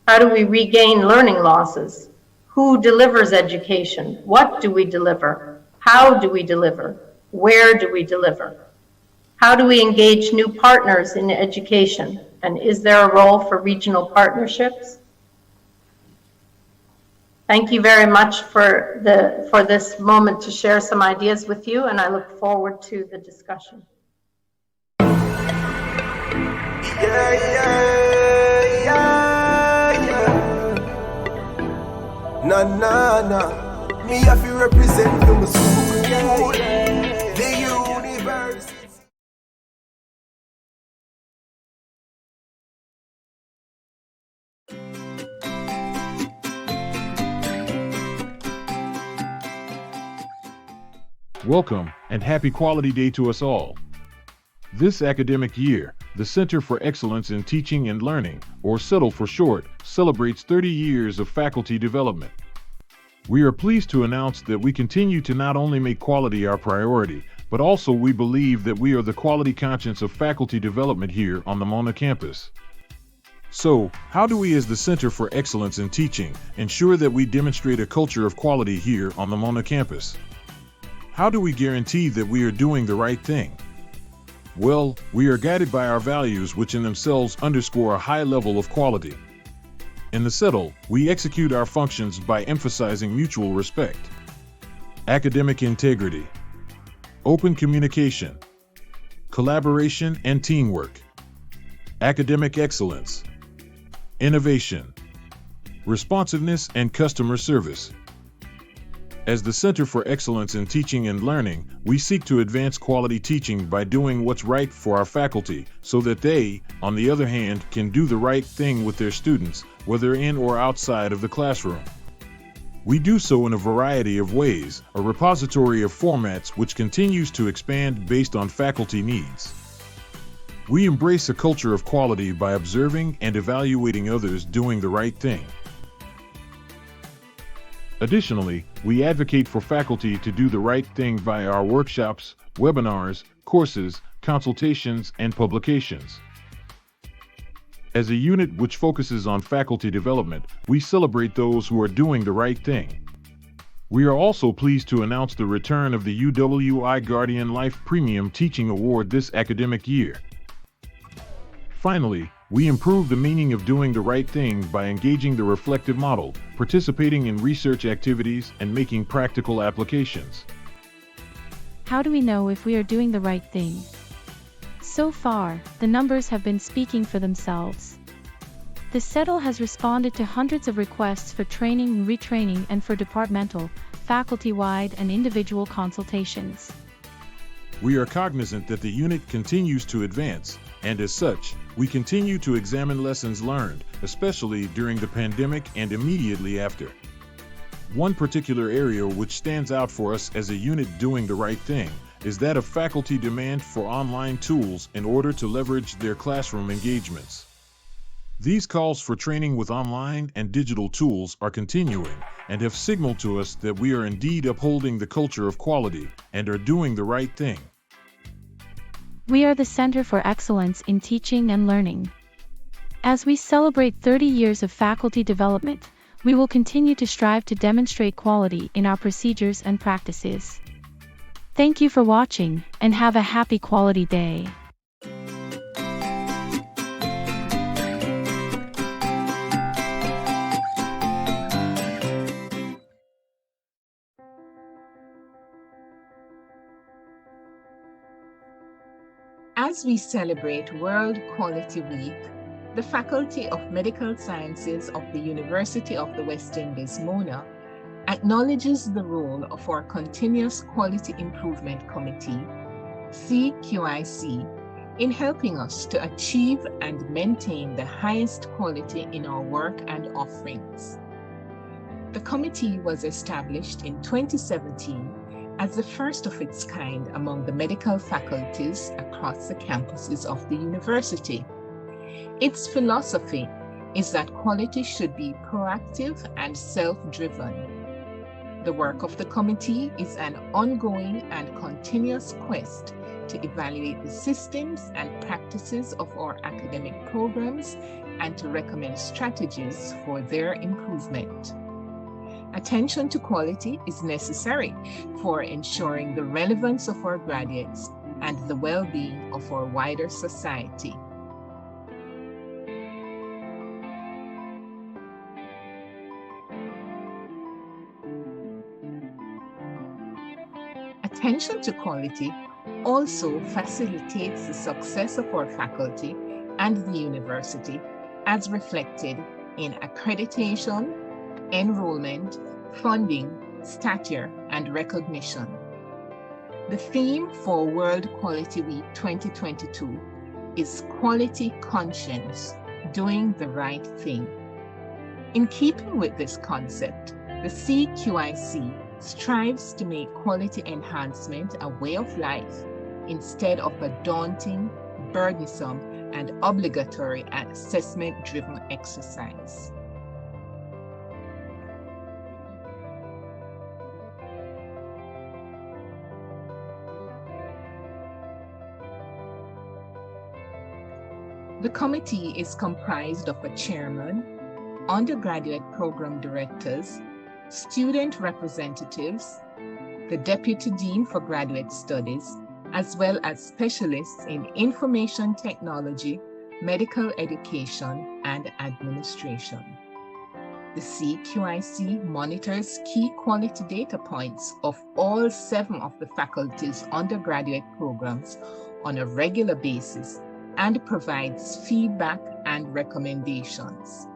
How do we regain learning losses? Who delivers education? What do we deliver? How do we deliver? Where do we deliver? How do we engage new partners in education? And is there a role for regional partnerships? Thank you very much for this moment to share some ideas with you, and I look forward to the discussion. Nah. Me have to represent the school, the university. Welcome and happy Quality Day to us all. This academic year, the Center for Excellence in Teaching and Learning, or CETL for short, celebrates 30 years of faculty development. We are pleased to announce that we continue to not only make quality our priority, but also we believe that we are the quality conscience of faculty development here on the Mona campus. So, how do we as the Center for Excellence in Teaching ensure that we demonstrate a culture of quality here on the Mona campus? How do we guarantee that we are doing the right thing? Well, we are guided by our values, which in themselves underscore a high level of quality. In the CETL, we execute our functions by emphasizing mutual respect, academic integrity, open communication, collaboration and teamwork, academic excellence, innovation, responsiveness and customer service. As the Center for Excellence in Teaching and Learning, we seek to advance quality teaching by doing what's right for our faculty so that they, on the other hand, can do the right thing with their students, whether in or outside of the classroom. We do so in a variety of ways, a repository of formats which continues to expand based on faculty needs. We embrace a culture of quality by observing and evaluating others doing the right thing. Additionally, we advocate for faculty to do the right thing via our workshops, webinars, courses, consultations, and publications. As a unit which focuses on faculty development, we celebrate those who are doing the right thing. We are also pleased to announce the return of the UWI Guardian Life Premium Teaching Award this academic year. Finally, we improve the meaning of doing the right thing by engaging the reflective model, participating in research activities, and making practical applications. How do we know if we are doing the right thing? So far, the numbers have been speaking for themselves. The SETL has responded to hundreds of requests for training and retraining and for departmental, faculty-wide, and individual consultations. We are cognizant that the unit continues to advance, and as such, we continue to examine lessons learned, especially during the pandemic and immediately after. One particular area which stands out for us as a unit doing the right thing is that of faculty demand for online tools in order to leverage their classroom engagements. These calls for training with online and digital tools are continuing and have signaled to us that we are indeed upholding the culture of quality and are doing the right thing. We are the Center for Excellence in Teaching and Learning. As we celebrate 30 years of faculty development, we will continue to strive to demonstrate quality in our procedures and practices. Thank you for watching, and have a happy Quality Day. As we celebrate World Quality Week, the Faculty of Medical Sciences of the University of the West Indies, MONA, acknowledges the role of our Continuous Quality Improvement Committee, CQIC, in helping us to achieve and maintain the highest quality in our work and offerings. The committee was established in 2017 as the first of its kind among the medical faculties across the campuses of the university. Its philosophy is that quality should be proactive and self-driven. The work of the committee is an ongoing and continuous quest to evaluate the systems and practices of our academic programs and to recommend strategies for their improvement. Attention to quality is necessary for ensuring the relevance of our graduates and the well-being of our wider society. Attention to quality also facilitates the success of our faculty and the university as reflected in accreditation, enrollment, funding, stature, and recognition. The theme for World Quality Week 2022 is Quality Conscience, Doing the Right Thing. In keeping with this concept, the CQIC strives to make quality enhancement a way of life instead of a daunting, burdensome, and obligatory assessment-driven exercise. The committee is comprised of a chairman, undergraduate program directors, student representatives, the Deputy Dean for Graduate Studies, as well as specialists in information technology, medical education, and administration. The CQIC monitors key quality data points of all 7 of the faculty's undergraduate programs on a regular basis and provides feedback and recommendations.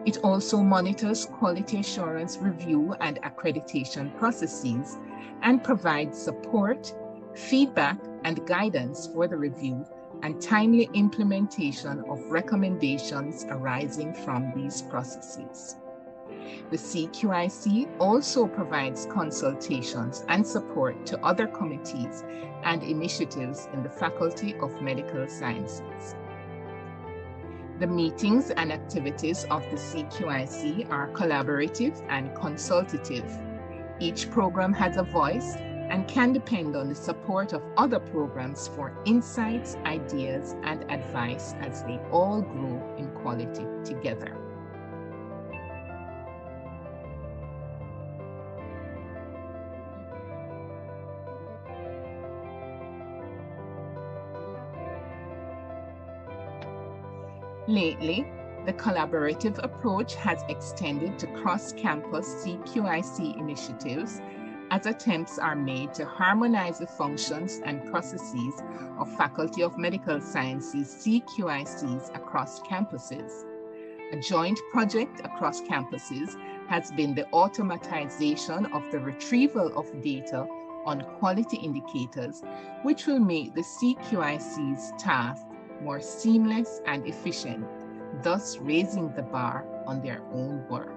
It also monitors quality assurance review and accreditation processes and provides support, feedback, and guidance for the review and timely implementation of recommendations arising from these processes. The CQIC also provides consultations and support to other committees and initiatives in the Faculty of Medical Sciences. The meetings and activities of the CQIC are collaborative and consultative. Each program has a voice and can depend on the support of other programs for insights, ideas, and advice as they all grow in quality together. Lately, the collaborative approach has extended to cross-campus CQIC initiatives as attempts are made to harmonize the functions and processes of Faculty of Medical Sciences CQICs across campuses. A joint project across campuses has been the automatization of the retrieval of data on quality indicators, which will make the CQIC's task more seamless and efficient, thus raising the bar on their own work.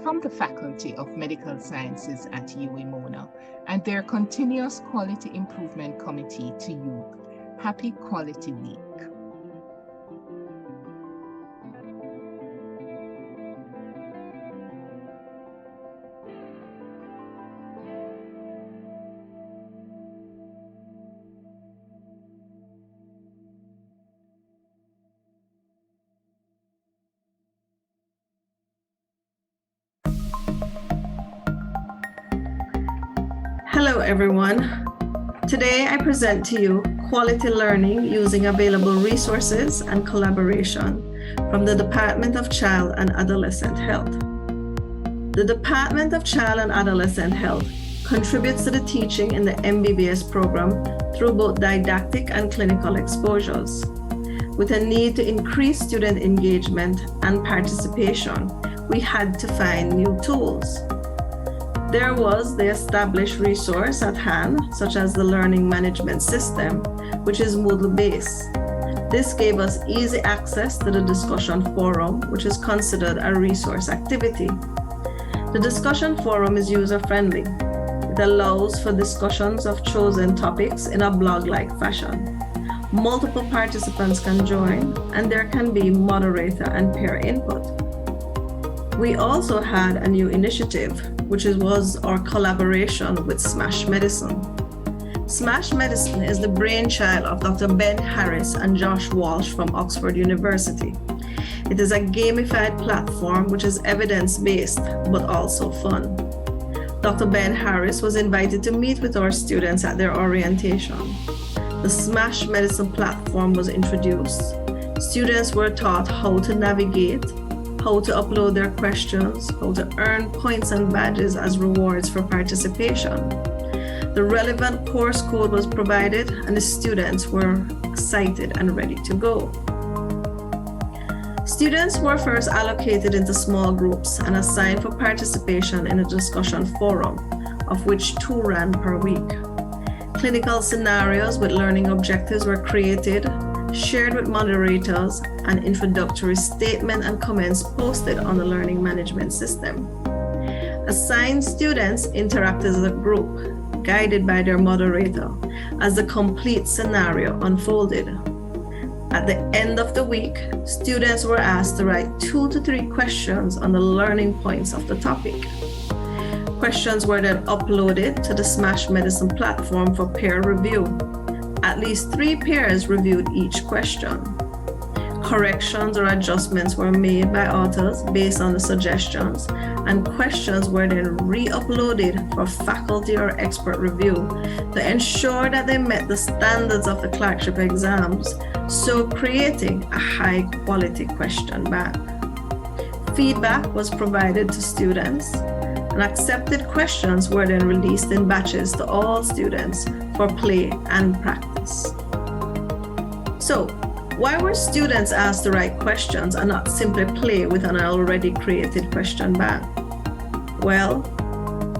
From the Faculty of Medical Sciences at UWI Mona and their Continuous Quality Improvement Committee to you, Happy Quality Week. Hello everyone. Today I present to you quality learning using available resources and collaboration from the Department of Child and Adolescent Health. The Department of Child and Adolescent Health contributes to the teaching in the MBBS program through both didactic and clinical exposures. With a need to increase student engagement and participation, we had to find new tools. There was the established resource at hand, such as the Learning Management System, which is Moodle-based. This gave us easy access to the discussion forum, which is considered a resource activity. The discussion forum is user-friendly. It allows for discussions of chosen topics in a blog-like fashion. Multiple participants can join, and there can be moderator and peer input. We also had a new initiative, which was our collaboration with S.A.S.S Medicine. S.A.S.S Medicine is the brainchild of Dr. Ben Harris and Josh Walsh from Oxford University. It is a gamified platform which is evidence-based, but also fun. Dr. Ben Harris was invited to meet with our students at their orientation. The S.A.S.S Medicine platform was introduced. Students were taught how to navigate, how to upload their questions, how to earn points and badges as rewards for participation. The relevant course code was provided and the students were excited and ready to go. Students were first allocated into small groups and assigned for participation in a discussion forum, of which 2 ran per week. Clinical scenarios with learning objectives were created, shared with moderators, and introductory statement and comments posted on the Learning Management System. Assigned students interacted as a group, guided by their moderator, as the complete scenario unfolded. At the end of the week, students were asked to write 2 to 3 questions on the learning points of the topic. Questions were then uploaded to the S.A.S.S Medicine platform for peer review. At least 3 peers reviewed each question. Corrections or adjustments were made by authors based on the suggestions, and questions were then re-uploaded for faculty or expert review to ensure that they met the standards of the clerkship exams, so creating a high-quality question bank. Feedback was provided to students, and accepted questions were then released in batches to all students for play and practice. So, why were students asked to write questions and not simply play with an already created question bank? Well,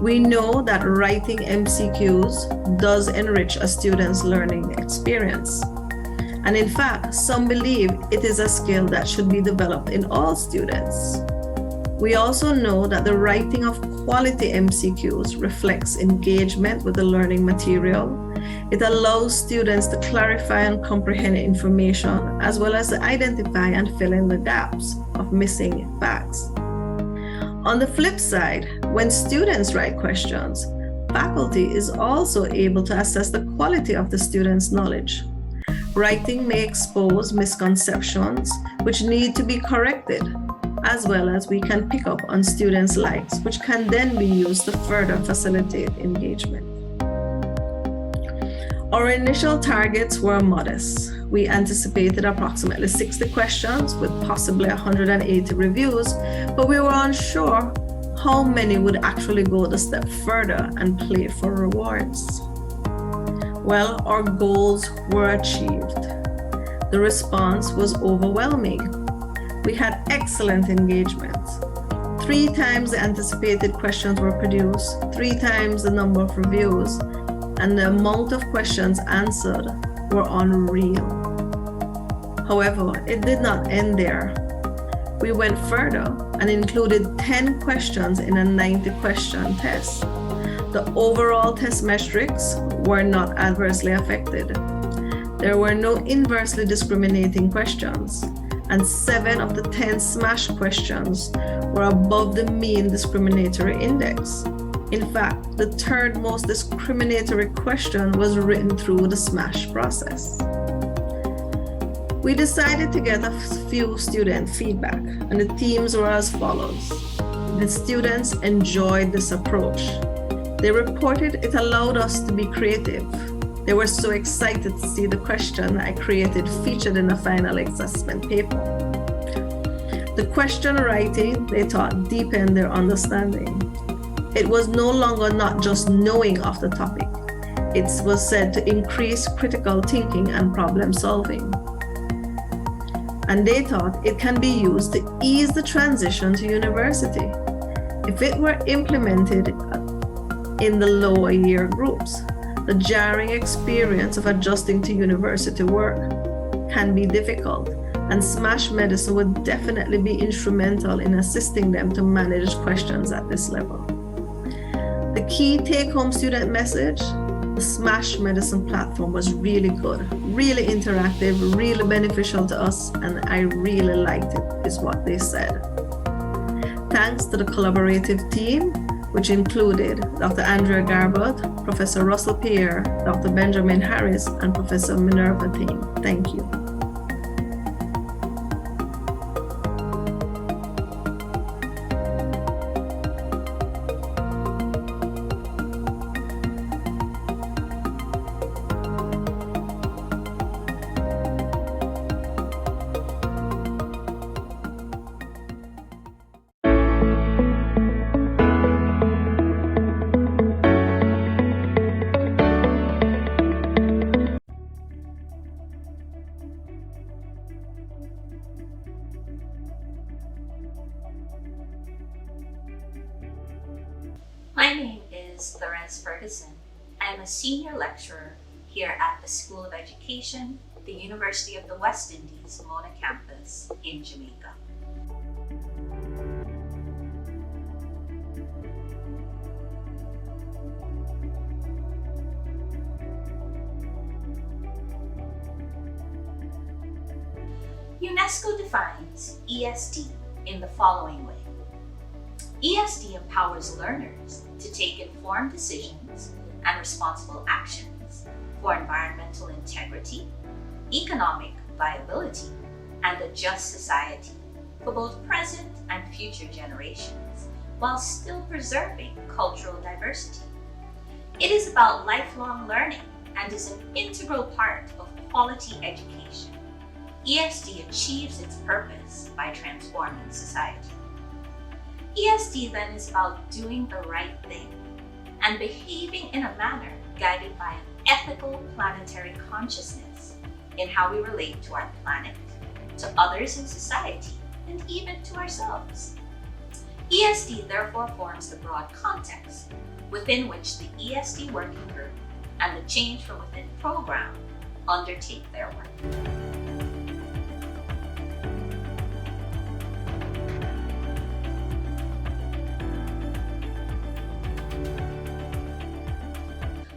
we know that writing MCQs does enrich a student's learning experience. And in fact, some believe it is a skill that should be developed in all students. We also know that the writing of quality MCQs reflects engagement with the learning material. It allows students to clarify and comprehend information, as well as to identify and fill in the gaps of missing facts. On the flip side, when students write questions, Faculty is also able to assess the quality of the student's knowledge. Writing may expose misconceptions which need to be corrected, as well as we can pick up on students' likes, which can then be used to further facilitate engagement. Our initial targets were modest. We anticipated approximately 60 questions with possibly 180 reviews, but we were unsure how many would actually go the step further and play for rewards. Well, our goals were achieved. The response was overwhelming. We had excellent engagement. 3 times the anticipated questions were produced, 3 times the number of reviews, and the amount of questions answered were unreal. However, it did not end there. We went further and included 10 questions in a 90-question test. The overall test metrics were not adversely affected. There were no inversely discriminating questions, and 7 of the 10 SMASH questions were above the mean discriminatory index. In fact, the 3rd most discriminatory question was written through the SMASH process. We decided to get a few student feedback, and the themes were as follows. The students enjoyed this approach. They reported it allowed us to be creative. They were so excited to see the question I created featured in the final assessment paper. The question writing, they thought, deepened their understanding. It was no longer not just knowing of the topic. It was said to increase critical thinking and problem solving. And they thought it can be used to ease the transition to university. If it were implemented in the lower year groups, the jarring experience of adjusting to university work can be difficult, and SMASH medicine would definitely be instrumental in assisting them to manage questions at this level. The key take-home student message: the SMASH medicine platform was really good, really interactive, really beneficial to us, and I really liked it, is what they said. Thanks to the collaborative team, which included Dr. Andrea Garbett, Professor Russell Pierre, Dr. Benjamin Harris, and Professor Minerva Ting. Thank you. My name is Ferguson. I am a senior lecturer here at the School of Education, the University of the West Indies, Mona campus in Jamaica. UNESCO defines ESD in the following way. ESD empowers learners to take informed decisions and responsible actions for environmental integrity, economic viability, and a just society for both present and future generations, while still preserving cultural diversity. It is about lifelong learning and is an integral part of quality education. ESD achieves its purpose by transforming society. ESD then is about doing the right thing and behaving in a manner guided by an ethical planetary consciousness in how we relate to our planet, to others in society, and even to ourselves. ESD therefore forms the broad context within which the ESD working group and the Change from Within program undertake their work.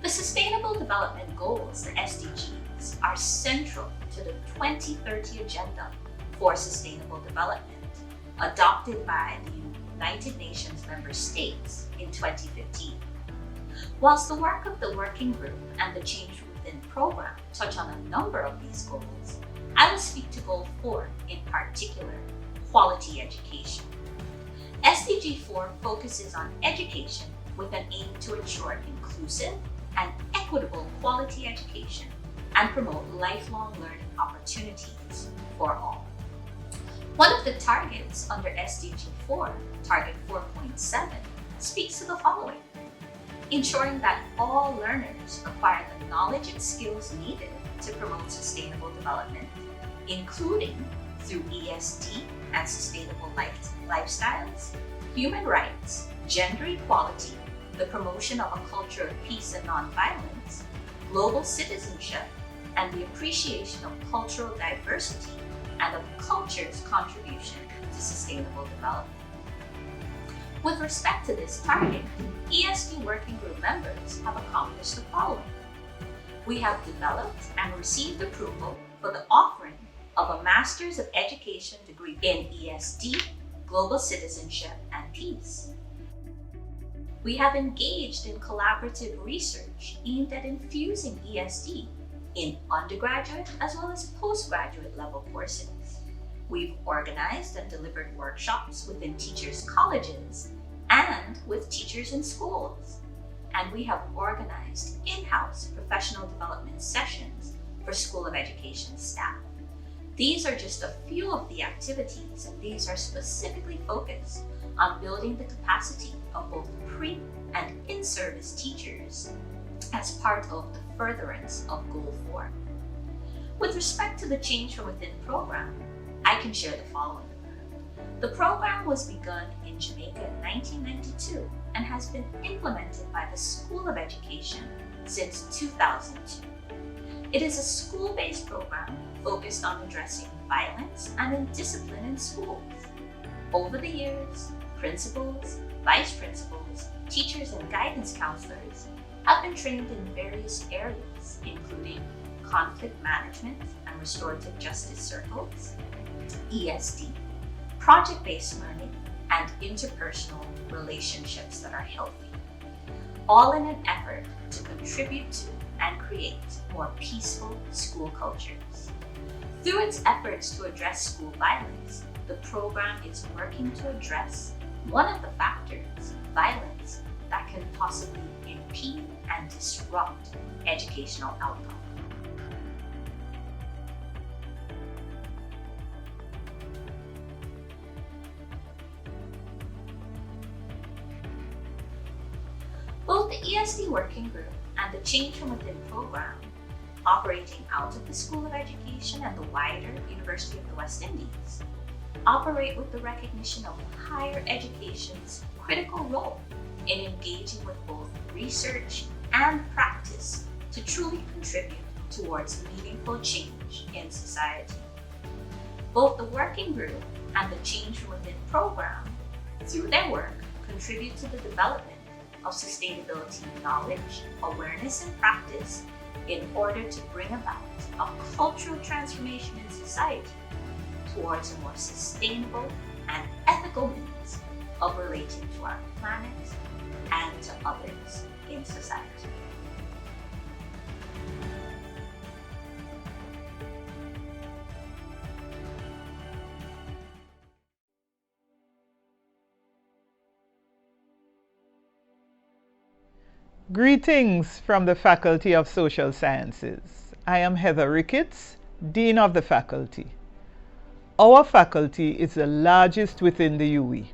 The Sustainable Development Goals, the SDGs, are central to the 2030 Agenda for Sustainable Development, adopted by the United Nations member states in 2015. Whilst the work of the working group and the Change from Within program touch on a number of these goals, I will speak to Goal 4, in particular, quality education. SDG 4 focuses on education with an aim to ensure inclusive and equitable quality education and promote lifelong learning opportunities for all. One of the targets under SDG 4, Target 4.7, speaks to the following: ensuring that all learners acquire the knowledge and skills needed to promote sustainable development, including through ESD and sustainable lifestyles, human rights, gender equality, the promotion of a culture of peace and nonviolence, global citizenship, and the appreciation of cultural diversity and of culture's contribution to sustainable development. With respect to this target, ESD working group members have accomplished the following. We have developed and received approval for the offering of a Master's of Education degree in ESD, Global Citizenship, and Peace. We have engaged in collaborative research aimed at infusing ESD in undergraduate as well as postgraduate level courses. We've organized and delivered workshops within teachers' colleges and with teachers in schools. And we have organized in-house professional development sessions for School of Education staff. These are just a few of the activities, and these are specifically focused on building the capacity of both pre- and in-service teachers as part of the furtherance of Goal 4. With respect to the Change from Within program, I can share the following. The program was begun in Jamaica in 1992 and has been implemented by the School of Education since 2002. It is a school-based program focused on addressing violence and indiscipline in schools. Over the years, principals, vice principals, teachers, and guidance counselors have been trained in various areas, including conflict management and restorative justice circles, ESD, project-based learning, and interpersonal relationships that are healthy, all in an effort to contribute to and create more peaceful school cultures. Through its efforts to address school violence, the program is working to address one of the factors, violence, that can possibly impede and disrupt educational outcomes. Both the ESD Working Group and the Change from Within program, operating out of the School of Education and the wider University of the West Indies, operate with the recognition of higher education's critical role in engaging with both research and practice to truly contribute towards meaningful change in society. Both the Working Group and the Change from Within program, through their work, contribute to the development of sustainability knowledge, awareness, and practice in order to bring about a cultural transformation in society towards a more sustainable and ethical means of relating to our planet and to others in society. Greetings from the Faculty of Social Sciences. I am Heather Ricketts, Dean of the Faculty. Our faculty is the largest within the UWI,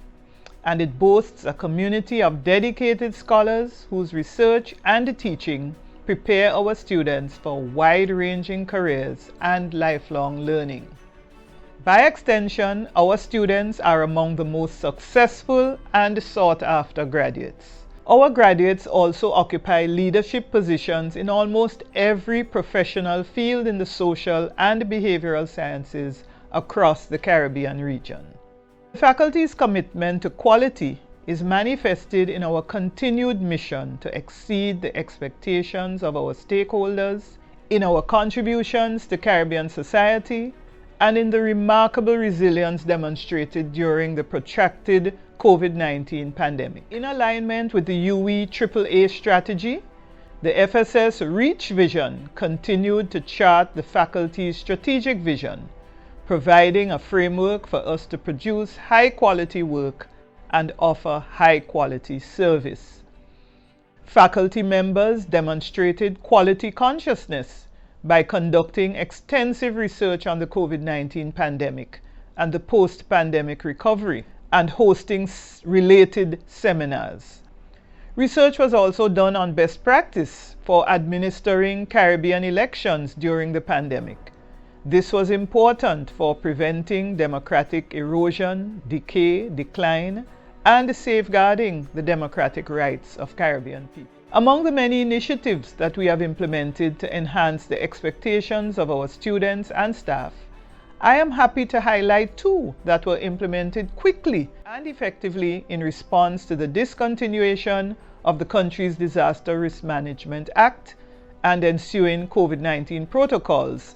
and it boasts a community of dedicated scholars whose research and teaching prepare our students for wide-ranging careers and lifelong learning. By extension, our students are among the most successful and sought-after graduates. Our graduates also occupy leadership positions in almost every professional field in the social and behavioral sciences across the Caribbean region. The faculty's commitment to quality is manifested in our continued mission to exceed the expectations of our stakeholders, in our contributions to Caribbean society, and in the remarkable resilience demonstrated during the protracted COVID-19 pandemic. In alignment with the UWI AAA strategy, the FSS REACH vision continued to chart the faculty's strategic vision, providing a framework for us to produce high-quality work and offer high-quality service. Faculty members demonstrated quality consciousness by conducting extensive research on the COVID-19 pandemic and the post-pandemic recovery, and hosting related seminars. Research was also done on best practice for administering Caribbean elections during the pandemic. This was important for preventing democratic erosion, decay, decline, and safeguarding the democratic rights of Caribbean people. Among the many initiatives that we have implemented to enhance the expectations of our students and staff, I am happy to highlight two that were implemented quickly and effectively in response to the discontinuation of the country's Disaster Risk Management Act and ensuing COVID-19 protocols,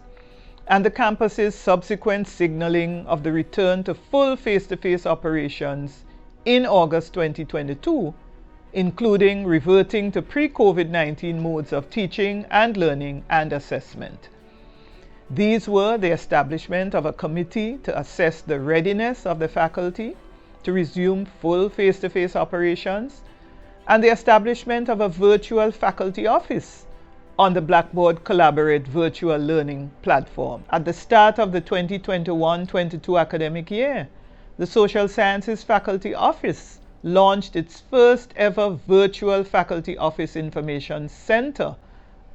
and the campus's subsequent signaling of the return to full face-to-face operations in August 2022, including reverting to pre-COVID-19 modes of teaching and learning and assessment. These were the establishment of a committee to assess the readiness of the faculty to resume full face-to-face operations, and the establishment of a virtual faculty office on the Blackboard Collaborate virtual learning platform. At the start of the 2021-22 academic year, the Social Sciences Faculty Office launched its first ever virtual faculty office information center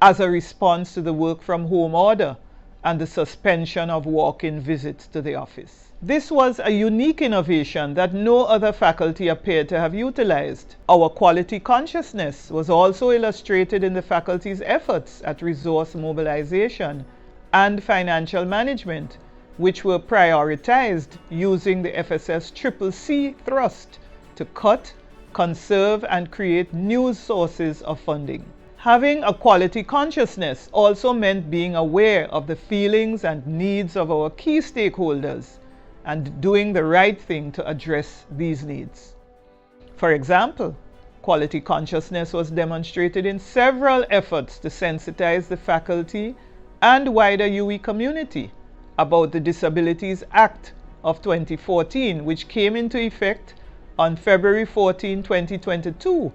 as a response to the work from home order and the suspension of walk-in visits to the office. This was a unique innovation that no other faculty appeared to have utilized. Our quality consciousness was also illustrated in the faculty's efforts at resource mobilization and financial management, which were prioritized using the FSS CCC thrust to cut, conserve, and create new sources of funding. Having a quality consciousness also meant being aware of the feelings and needs of our key stakeholders and doing the right thing to address these needs. For example, quality consciousness was demonstrated in several efforts to sensitize the faculty and wider UWI community about the Disabilities Act of 2014, which came into effect on February 14, 2022,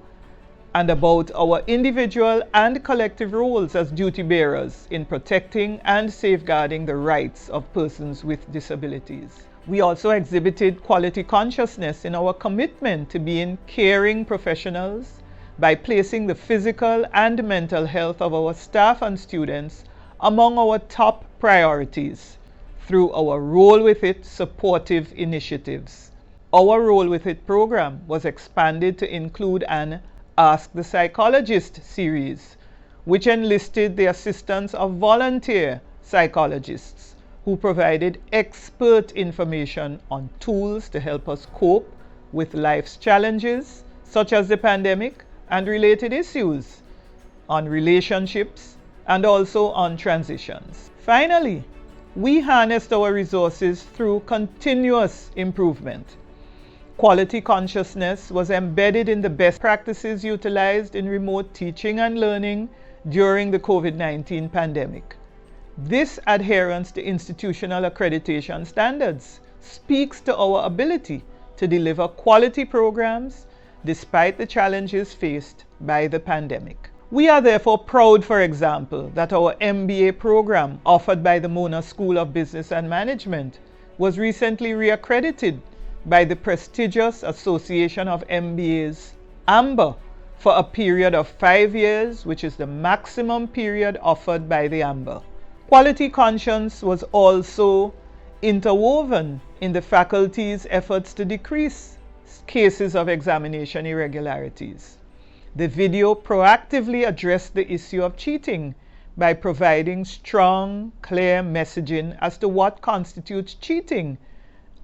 and about our individual and collective roles as duty bearers in protecting and safeguarding the rights of persons with disabilities. We also exhibited quality consciousness in our commitment to being caring professionals by placing the physical and mental health of our staff and students among our top priorities through our Roll With It supportive initiatives. Our Roll With It program was expanded to include an Ask the Psychologist series, which enlisted the assistance of volunteer psychologists who provided expert information on tools to help us cope with life's challenges, such as the pandemic and related issues, on relationships, and also on transitions. Finally, we harnessed our resources through continuous improvement. Quality consciousness was embedded in the best practices utilized in remote teaching and learning during the COVID-19 pandemic. This adherence to institutional accreditation standards speaks to our ability to deliver quality programs despite the challenges faced by the pandemic. We are therefore proud, for example, that our MBA program offered by the Mona School of Business and Management was recently reaccredited by the prestigious Association of MBAs, AMBA, for a period of 5 years, which is the maximum period offered by the AMBA. Quality conscience was also interwoven in the faculty's efforts to decrease cases of examination irregularities. The video proactively addressed the issue of cheating by providing strong, clear messaging as to what constitutes cheating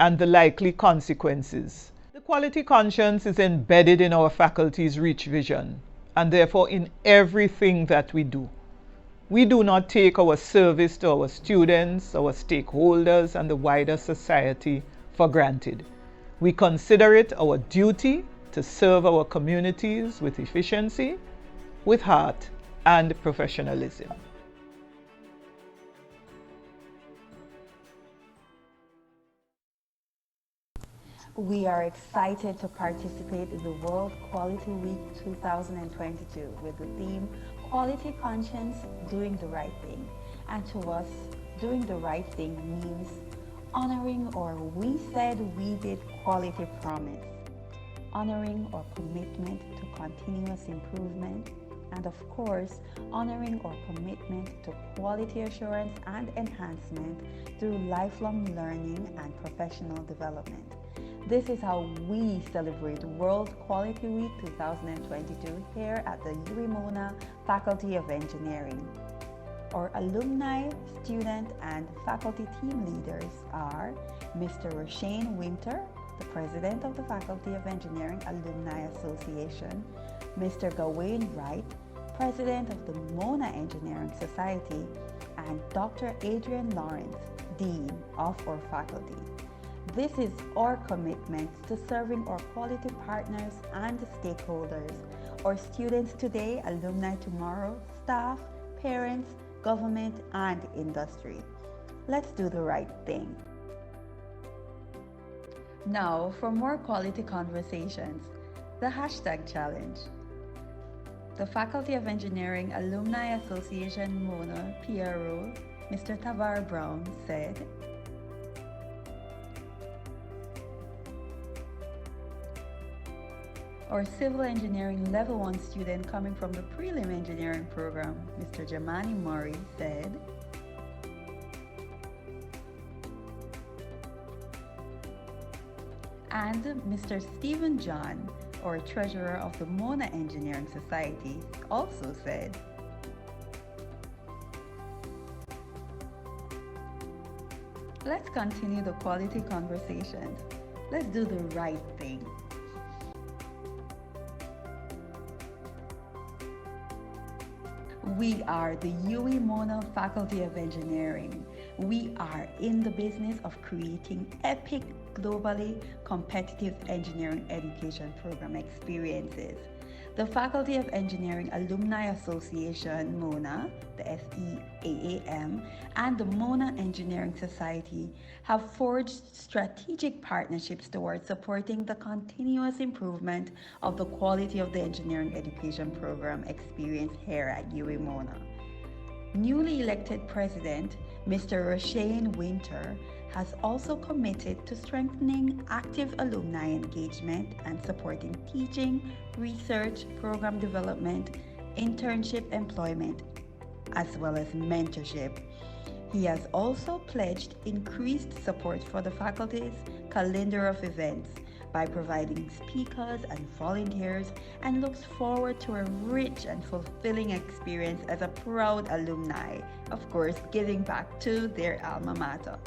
and the likely consequences. The quality conscience is embedded in our faculty's REACH vision, and therefore in everything that we do. We do not take our service to our students, our stakeholders, and the wider society for granted. We consider it our duty to serve our communities with efficiency, with heart, and professionalism. We are excited to participate in the World Quality Week 2022 with the theme Quality Conscience, Doing the Right Thing. And to us, doing the right thing means honoring our We Said We Did quality promise, honoring our commitment to continuous improvement, and of course, honoring our commitment to quality assurance and enhancement through lifelong learning and professional development. This is how we celebrate World Quality Week 2022 here at the UWI Mona Faculty of Engineering. Our alumni, student, and faculty team leaders are Mr. Roshane Winter, the President of the Faculty of Engineering Alumni Association, Mr. Gawain Wright, President of the Mona Engineering Society, and Dr. Adrian Lawrence, Dean of our faculty. This is our commitment to serving our quality partners and stakeholders, our students today, alumni tomorrow, staff, parents, government, and industry. Let's do the right thing. Now, for more quality conversations, the hashtag challenge. The Faculty of Engineering Alumni Association Mona PRO, Mr. Tavar Brown, said, our civil engineering level 1 student coming from the prelim engineering program, Mr. Jamani Murray, said, and Mr. Stephen John, our treasurer of the Mona Engineering Society, also said, let's continue the quality conversations. Let's do the right thing. We are the UWI Mona Faculty of Engineering. We are in the business of creating epic, globally competitive engineering education program experiences. The Faculty of Engineering Alumni Association, MONA, the FEAAM, and the Mona Engineering Society have forged strategic partnerships towards supporting the continuous improvement of the quality of the engineering education program experience here at UWI Mona. Newly elected President, Mr. Roshane Winter, has also committed to strengthening active alumni engagement and supporting teaching, research, program development, internship employment, as well as mentorship. He has also pledged increased support for the faculty's calendar of events by providing speakers and volunteers, and looks forward to a rich and fulfilling experience as a proud alumni, of course, giving back to their alma mater.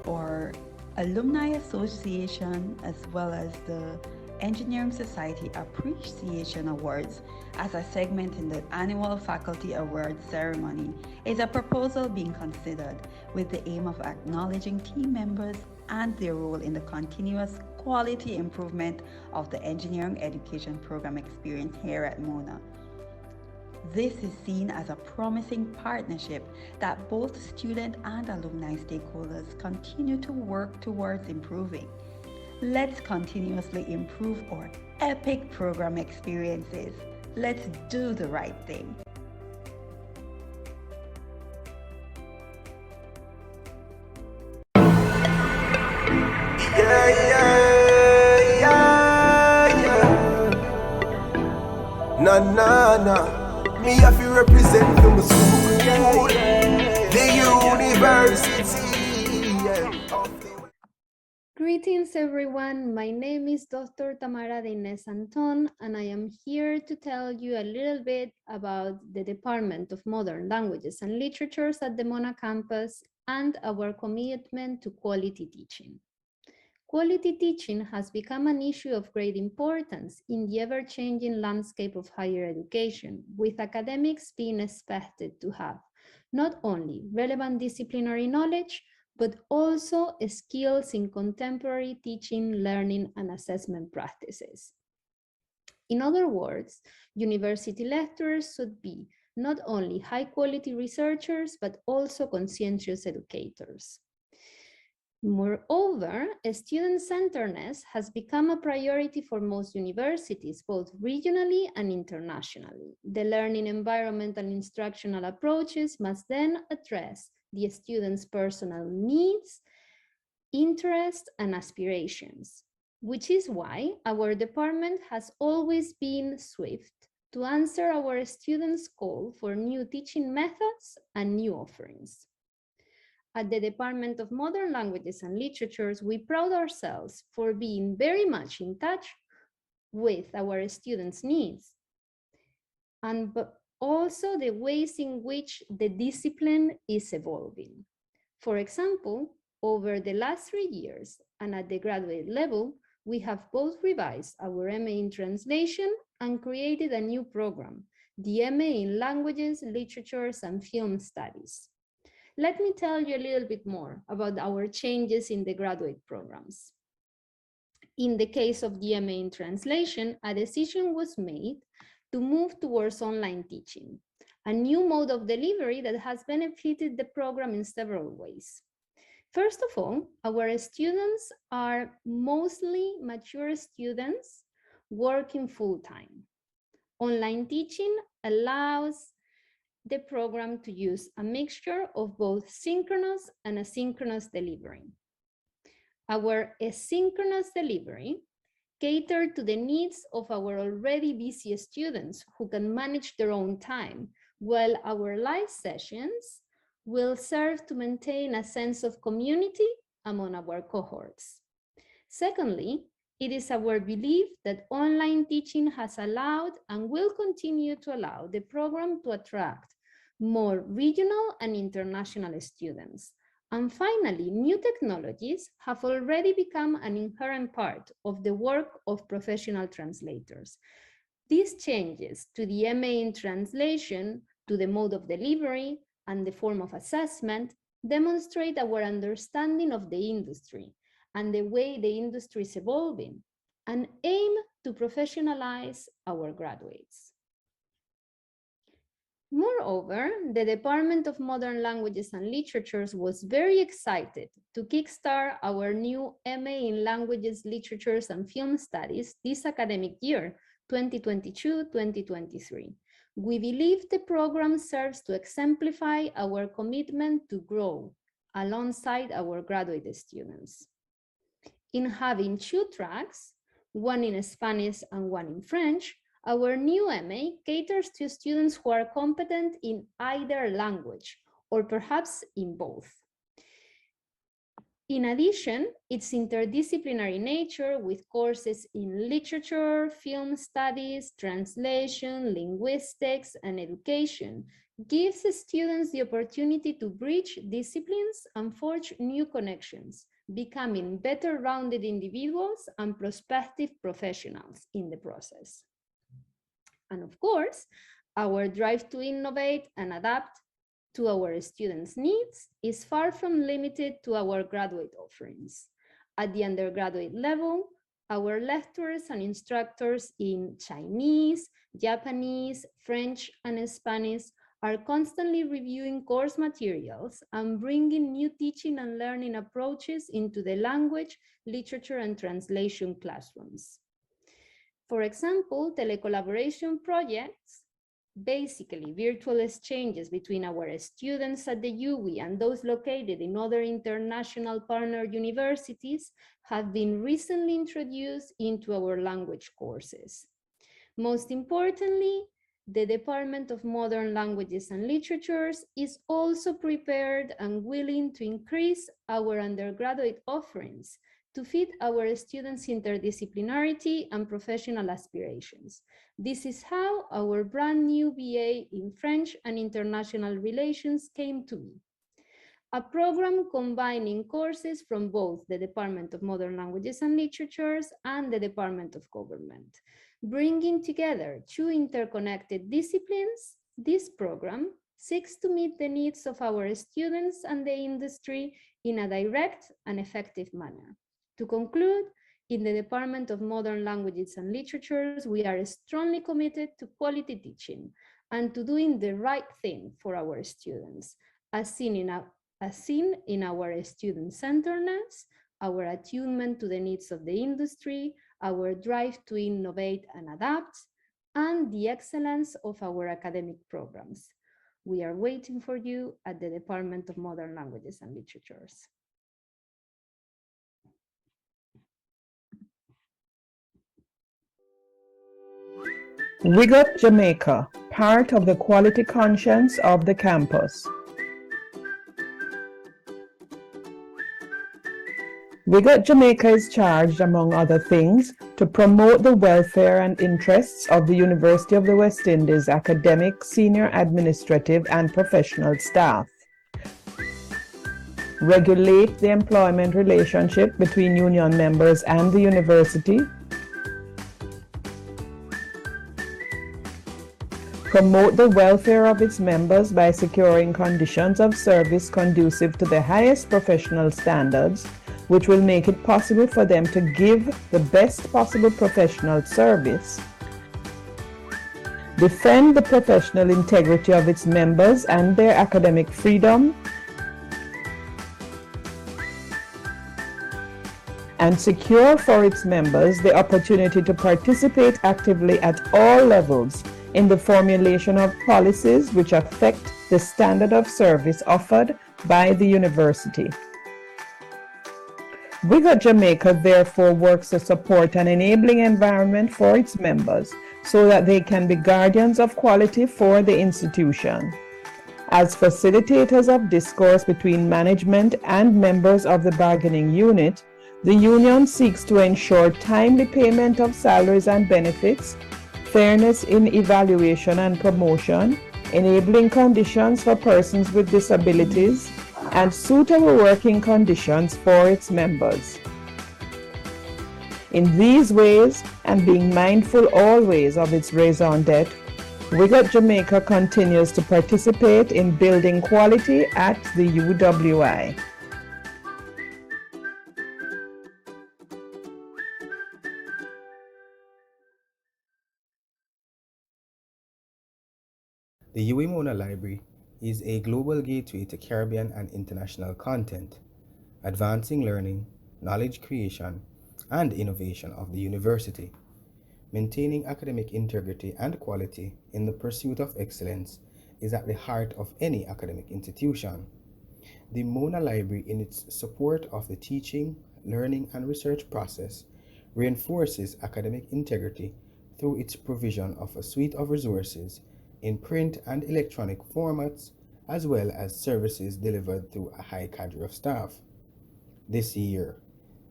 Our Alumni Association, as well as the Engineering Society Appreciation Awards as a segment in the annual Faculty Awards ceremony, is a proposal being considered with the aim of acknowledging team members and their role in the continuous quality improvement of the engineering education program experience here at Mona. This is seen as a promising partnership that both student and alumni stakeholders continue to work towards improving. Let's continuously improve our epic program experiences. Let's do the right thing. Nah. Me have to represent from the school, the university. Greetings everyone, my name is Dr. Tamara de Inés Anton, and I am here to tell you a little bit about the Department of Modern Languages and Literatures at the Mona campus and our commitment to quality teaching. Quality teaching has become an issue of great importance in the ever-changing landscape of higher education, with academics being expected to have not only relevant disciplinary knowledge, but also skills in contemporary teaching, learning, and assessment practices. In other words, university lecturers should be not only high-quality researchers, but also conscientious educators. Moreover, student-centeredness has become a priority for most universities, both regionally and internationally. The learning environment and instructional approaches must then address the students' personal needs, interests, and aspirations, which is why our department has always been swift to answer our students' call for new teaching methods and new offerings. At the Department of Modern Languages and Literatures, we pride ourselves for being very much in touch with our students' needs, and but also the ways in which the discipline is evolving. For example, over the last 3 years and at the graduate level, we have both revised our MA in Translation and created a new program, the MA in Languages, Literatures, and Film Studies. Let me tell you a little bit more about our changes in the graduate programs. In the case of the MA in Translation, a decision was made to move towards online teaching, a new mode of delivery that has benefited the program in several ways. First of all, our students are mostly mature students working full-time. Online teaching allows the program to use a mixture of both synchronous and asynchronous delivery. Our asynchronous delivery catered to the needs of our already busy students who can manage their own time, while our live sessions will serve to maintain a sense of community among our cohorts. Secondly, it is our belief that online teaching has allowed and will continue to allow the program to attract more regional and international students. And finally, new technologies have already become an inherent part of the work of professional translators. These changes to the MA in Translation, to the mode of delivery, and the form of assessment demonstrate our understanding of the industry and the way the industry is evolving, and aim to professionalize our graduates. Moreover, the Department of Modern Languages and Literatures was very excited to kickstart our new MA in Languages, Literatures, and Film Studies this academic year, 2022-2023. We believe the program serves to exemplify our commitment to grow alongside our graduate students. In having 2 tracks, one in Spanish and one in French, our new MA caters to students who are competent in either language, or perhaps in both. In addition, its interdisciplinary nature with courses in literature, film studies, translation, linguistics, and education gives students the opportunity to bridge disciplines and forge new connections, becoming better rounded individuals and prospective professionals in the process. And of course, our drive to innovate and adapt to our students' needs is far from limited to our graduate offerings. At the undergraduate level, our lecturers and instructors in Chinese, Japanese, French, and Spanish are constantly reviewing course materials and bringing new teaching and learning approaches into the language, literature, and translation classrooms. For example, telecollaboration projects, basically virtual exchanges between our students at the UWI and those located in other international partner universities, have been recently introduced into our language courses. Most importantly, the Department of Modern Languages and Literatures is also prepared and willing to increase our undergraduate offerings to fit our students' interdisciplinarity and professional aspirations. This is how our brand new BA in French and International Relations came to be. a program combining courses from both the Department of Modern Languages and Literatures and the Department of Government. Bringing together two interconnected disciplines, this program seeks to meet the needs of our students and the industry in a direct and effective manner. To conclude, in the Department of Modern Languages and Literatures, we are strongly committed to quality teaching and to doing the right thing for our students, as seen in our student-centeredness, our attunement to the needs of the industry, our drive to innovate and adapt, and the excellence of our academic programs. We are waiting for you at the Department of Modern Languages and Literatures. WIGUT Jamaica, part of the quality conscience of the campus. WIGUT Jamaica is charged, among other things, to promote the welfare and interests of the University of the West Indies academic, senior administrative, and professional staff, regulate the employment relationship between union members and the university, promote the welfare of its members by securing conditions of service conducive to the highest professional standards, which will make it possible for them to give the best possible professional service, defend the professional integrity of its members and their academic freedom, and secure for its members the opportunity to participate actively at all levels in the formulation of policies which affect the standard of service offered by the university. WIGUT Jamaica therefore works to support an enabling environment for its members so that they can be guardians of quality for the institution. As facilitators of discourse between management and members of the bargaining unit, the union seeks to ensure timely payment of salaries and benefits, fairness in evaluation and promotion, enabling conditions for persons with disabilities, and suitable working conditions for its members. In these ways, and being mindful always of its raison d'etre, WIGUT Jamaica continues to participate in building quality at the UWI. The UWI Mona Library is a global gateway to Caribbean and international content, advancing learning, knowledge creation, and innovation of the university. Maintaining academic integrity and quality in the pursuit of excellence is at the heart of any academic institution. The Mona Library, in its support of the teaching, learning, and research process, reinforces academic integrity through its provision of a suite of resources in print and electronic formats, as well as services delivered through a high cadre of staff. This year,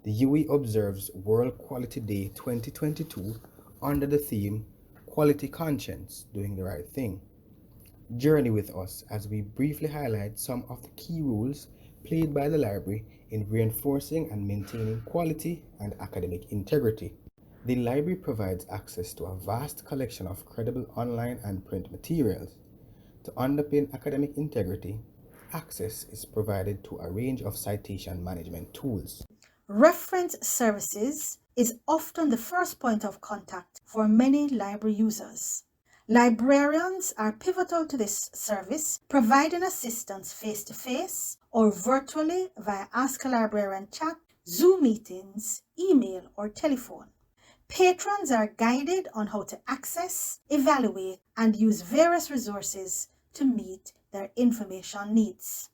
the UWI observes World Quality Day 2022 under the theme, Quality Conscience, Doing the Right Thing. Journey with us as we briefly highlight some of the key roles played by the library in reinforcing and maintaining quality and academic integrity. The library provides access to a vast collection of credible online and print materials. To underpin academic integrity, access is provided to a range of citation management tools. Reference services is often the first point of contact for many library users. Librarians are pivotal to this service, providing assistance face-to-face or virtually via Ask a Librarian chat, Zoom meetings, email, or telephone. Patrons are guided on how to access, evaluate, and use various resources to meet their information needs.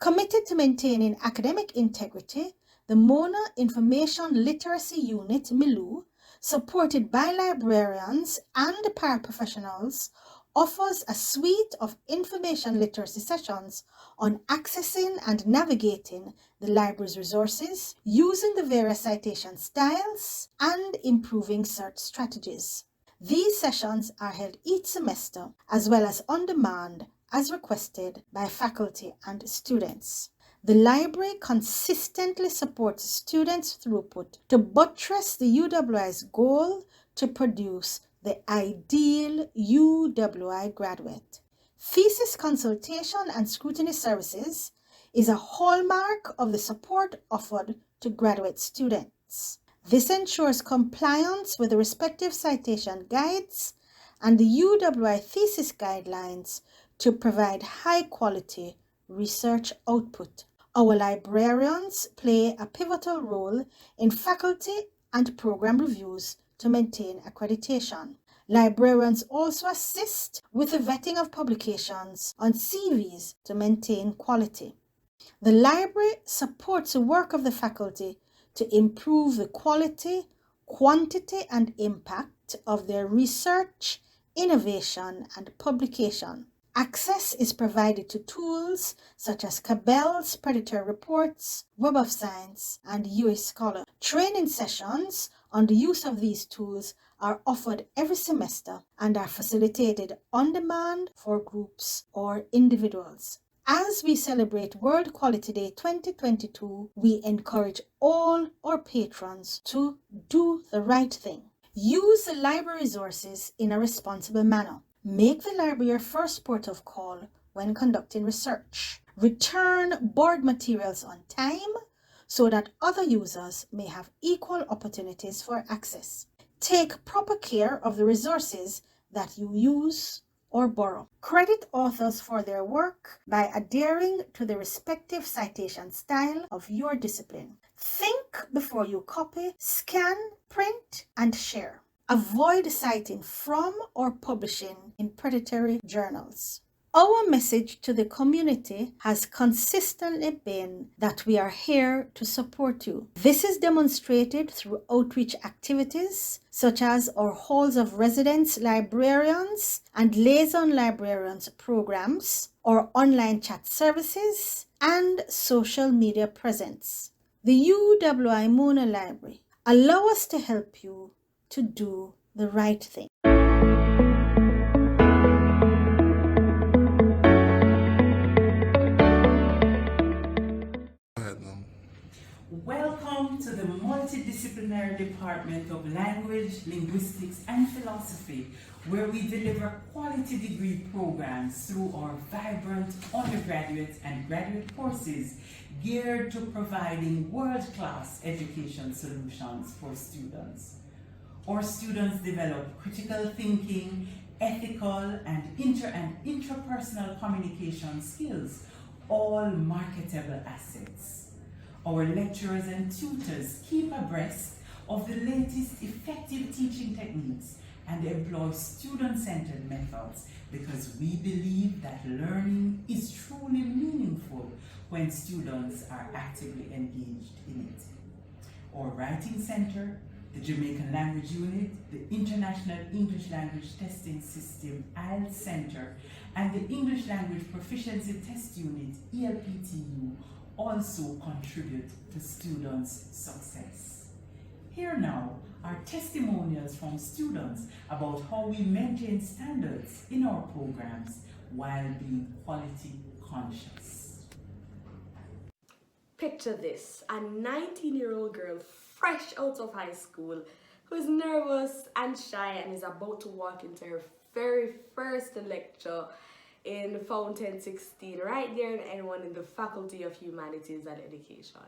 Committed to maintaining academic integrity, the Mona Information Literacy Unit, MILU, supported by librarians and paraprofessionals, offers a suite of information literacy sessions on accessing and navigating the library's resources, using the various citation styles, and improving search strategies. These sessions are held each semester, as well as on demand, as requested by faculty and students. The library consistently supports students' throughput to buttress the UWI's goal to produce the ideal UWI graduate. Thesis consultation and scrutiny services is a hallmark of the support offered to graduate students. This ensures compliance with the respective citation guides and the UWI thesis guidelines to provide high-quality research output. Our librarians play a pivotal role in faculty and program reviews to maintain accreditation. Librarians also assist with the vetting of publications on CVs to maintain quality. The library supports the work of the faculty to improve the quality, quantity, and impact of their research, innovation, and publication. Access is provided to tools such as Cabell's Predator Reports, Web of Science, and US Scholar. Training sessions on the use of these tools are offered every semester and are facilitated on demand for groups or individuals. As we celebrate World Quality Day 2022, we encourage all our patrons to do the right thing. Use the library resources in a responsible manner. Make the library your first port of call when conducting research. Return board materials on time so that other users may have equal opportunities for access. Take proper care of the resources that you use or borrow. Credit authors for their work by adhering to the respective citation style of your discipline. Think before you copy, scan, print, and share. Avoid citing from or publishing in predatory journals. Our message to the community has consistently been that we are here to support you. This is demonstrated through outreach activities such as our Halls of Residence librarians and liaison librarians programs, our online chat services, and social media presence. The UWI Mona Library allow us to help you to do the right thing. Welcome to the multidisciplinary Department of Language, Linguistics, and Philosophy, where we deliver quality degree programs through our vibrant undergraduate and graduate courses geared to providing world-class education solutions for students. Our students develop critical thinking, ethical, and interpersonal communication skills, all marketable assets. Our lecturers and tutors keep abreast of the latest effective teaching techniques and employ student-centered methods because we believe that learning is truly meaningful when students are actively engaged in it. Our Writing Center, the Jamaican Language Unit, the International English Language Testing System IELTS Center, and the English Language Proficiency Test Unit ELPTU also contribute to students' success. Here now are testimonials from students about how we maintain standards in our programs while being quality conscious. Picture this, a 19-year-old girl fresh out of high school who is nervous and shy and is about to walk into her very first lecture in Fountain 16, right there in N1 in the Faculty of Humanities and Education.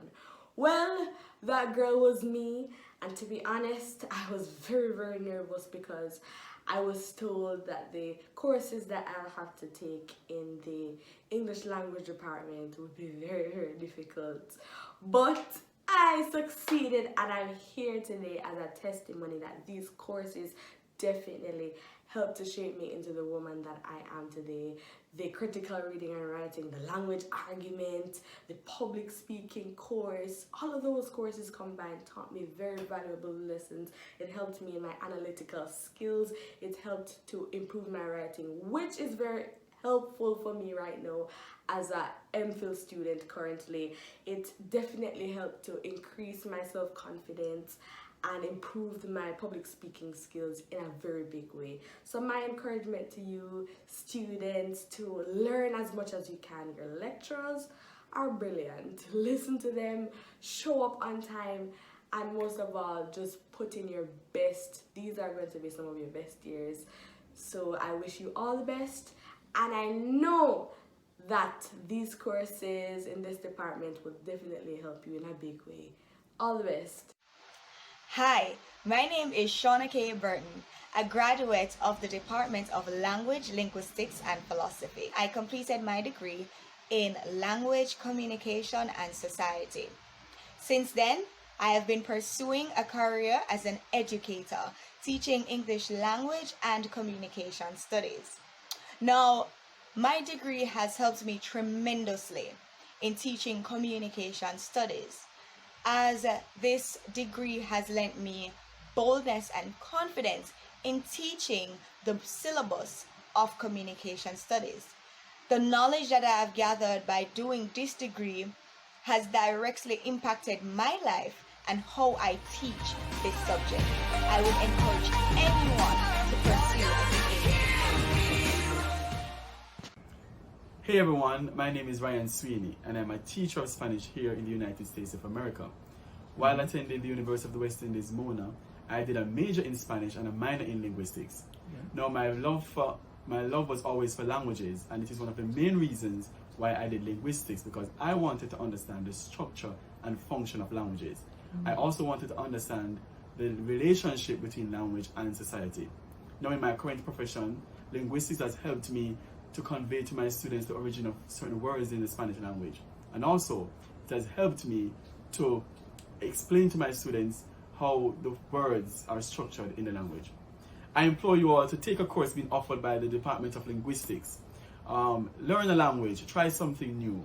Well, that girl was me, and to be honest, I was very nervous because I was told that the courses that I'll have to take in the English language department would be very difficult. But I succeeded, and I'm here today as a testimony that these courses definitely helped to shape me into the woman that I am today. The critical reading and writing, the language argument, the public speaking course, all of those courses combined taught me very valuable lessons. It helped me in my analytical skills. It helped to improve my writing, which is very helpful for me right now as a MPhil student currently. It definitely helped to increase my self-confidence and improved my public speaking skills in a very big way. So my encouragement to you students to learn as much as you can. Your lecturers are brilliant. Listen to them, show up on time, and most of all, just put in your best. These are going to be some of your best years. So I wish you all the best, and I know that these courses in this department will definitely help you in a big way. All the best. Hi, my name is Shauna K. Burton, a graduate of the Department of Language, Linguistics, and Philosophy. I completed my degree in Language, Communication, and Society. Since then, I have been pursuing a career as an educator, teaching English language and communication studies. Now, my degree has helped me tremendously in teaching communication studies, as this degree has lent me boldness and confidence in teaching the syllabus of communication studies. The knowledge that I have gathered by doing this degree has directly impacted my life and how I teach this subject. I would encourage anyone to pursue this. Hey everyone, my name is Ryan Sweeney and I'm a teacher of Spanish here in the United States of America. While attending the University of the West Indies, Mona, I did a major in Spanish and a minor in linguistics. Now my love was always for languages, and it is one of the main reasons why I did linguistics, because I wanted to understand the structure and function of languages. I also wanted to understand the relationship between language and society. Now in my current profession, linguistics has helped me to convey to my students the origin of certain words in the Spanish language. And also, it has helped me to explain to my students how the words are structured in the language. I implore you all to take a course being offered by the Department of Linguistics. Learn a language, try something new,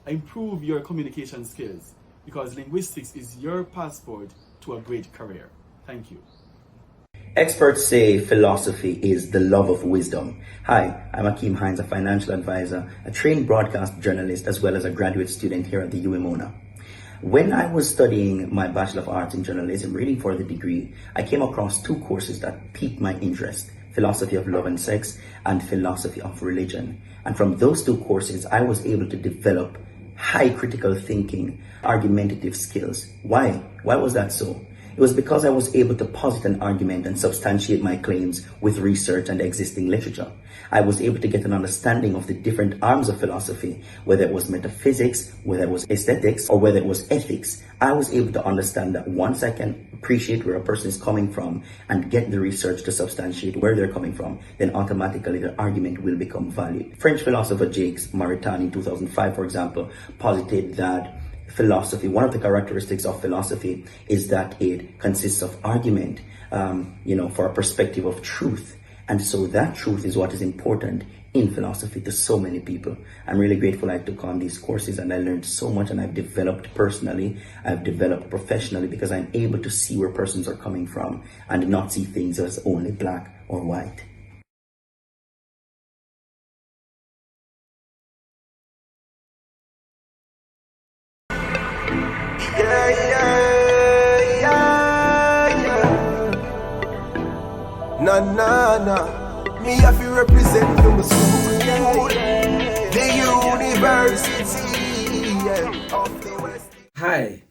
improve your communication skills, because linguistics is your passport to a great career. Thank you. Experts say philosophy is the love of wisdom. Hi, I'm Akeem Hines, a financial advisor, a trained broadcast journalist, as well as a graduate student here at the UWI Mona. When I was studying my Bachelor of Arts in Journalism, reading for the degree, I came across two courses that piqued my interest: Philosophy of Love and Sex and Philosophy of Religion. And from those two courses, I was able to develop high critical thinking, argumentative skills. Why? Why was that so? It was because I was able to posit an argument and substantiate my claims with research and existing literature. I was able to get an understanding of the different arms of philosophy, whether it was metaphysics, whether it was aesthetics, or whether it was ethics. I was able to understand that once I can appreciate where a person is coming from and get the research to substantiate where they're coming from, then automatically the argument will become valid. French philosopher Jacques Maritain in 2005, for example, posited that philosophy, one of the characteristics of philosophy is that it consists of argument, for a perspective of truth. And so that truth is what is important in philosophy to so many people. I'm really grateful I took on these courses and I learned so much, and I've developed personally, I've developed professionally, because I'm able to see where persons are coming from and not see things as only black or white. Me have to represent the school, the university of the West. Hi,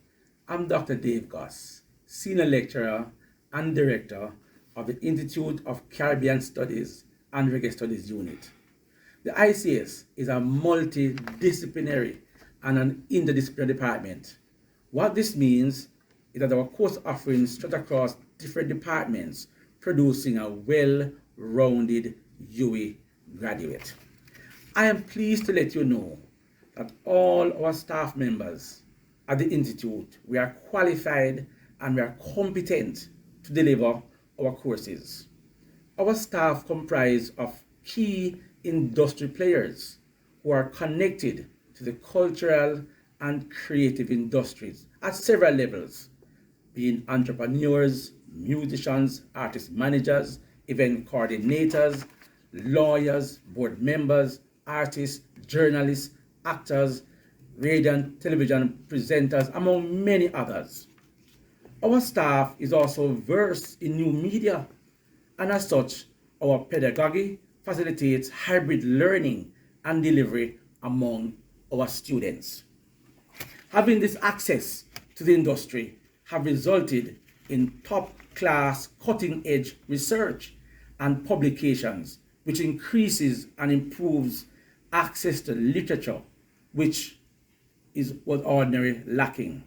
I'm Dr. Dave Goss, Senior Lecturer and Director of the Institute of Caribbean Studies and Reggae Studies Unit. The ICS is a multidisciplinary and an interdisciplinary department. What this means is that our course offerings stretch across different departments, producing a well-rounded UWI graduate. I am pleased to let you know that all our staff members at the Institute, we are qualified and we are competent to deliver our courses. Our staff comprise of key industry players who are connected to the cultural and creative industries at several levels, being entrepreneurs, musicians, artist managers, event coordinators, lawyers, board members, artists, journalists, actors, radio and television presenters, among many others. Our staff is also versed in new media, and as such, our pedagogy facilitates hybrid learning and delivery among our students. Having this access to the industry have resulted in top-class cutting-edge research and publications, which increases and improves access to literature, which was ordinarily lacking.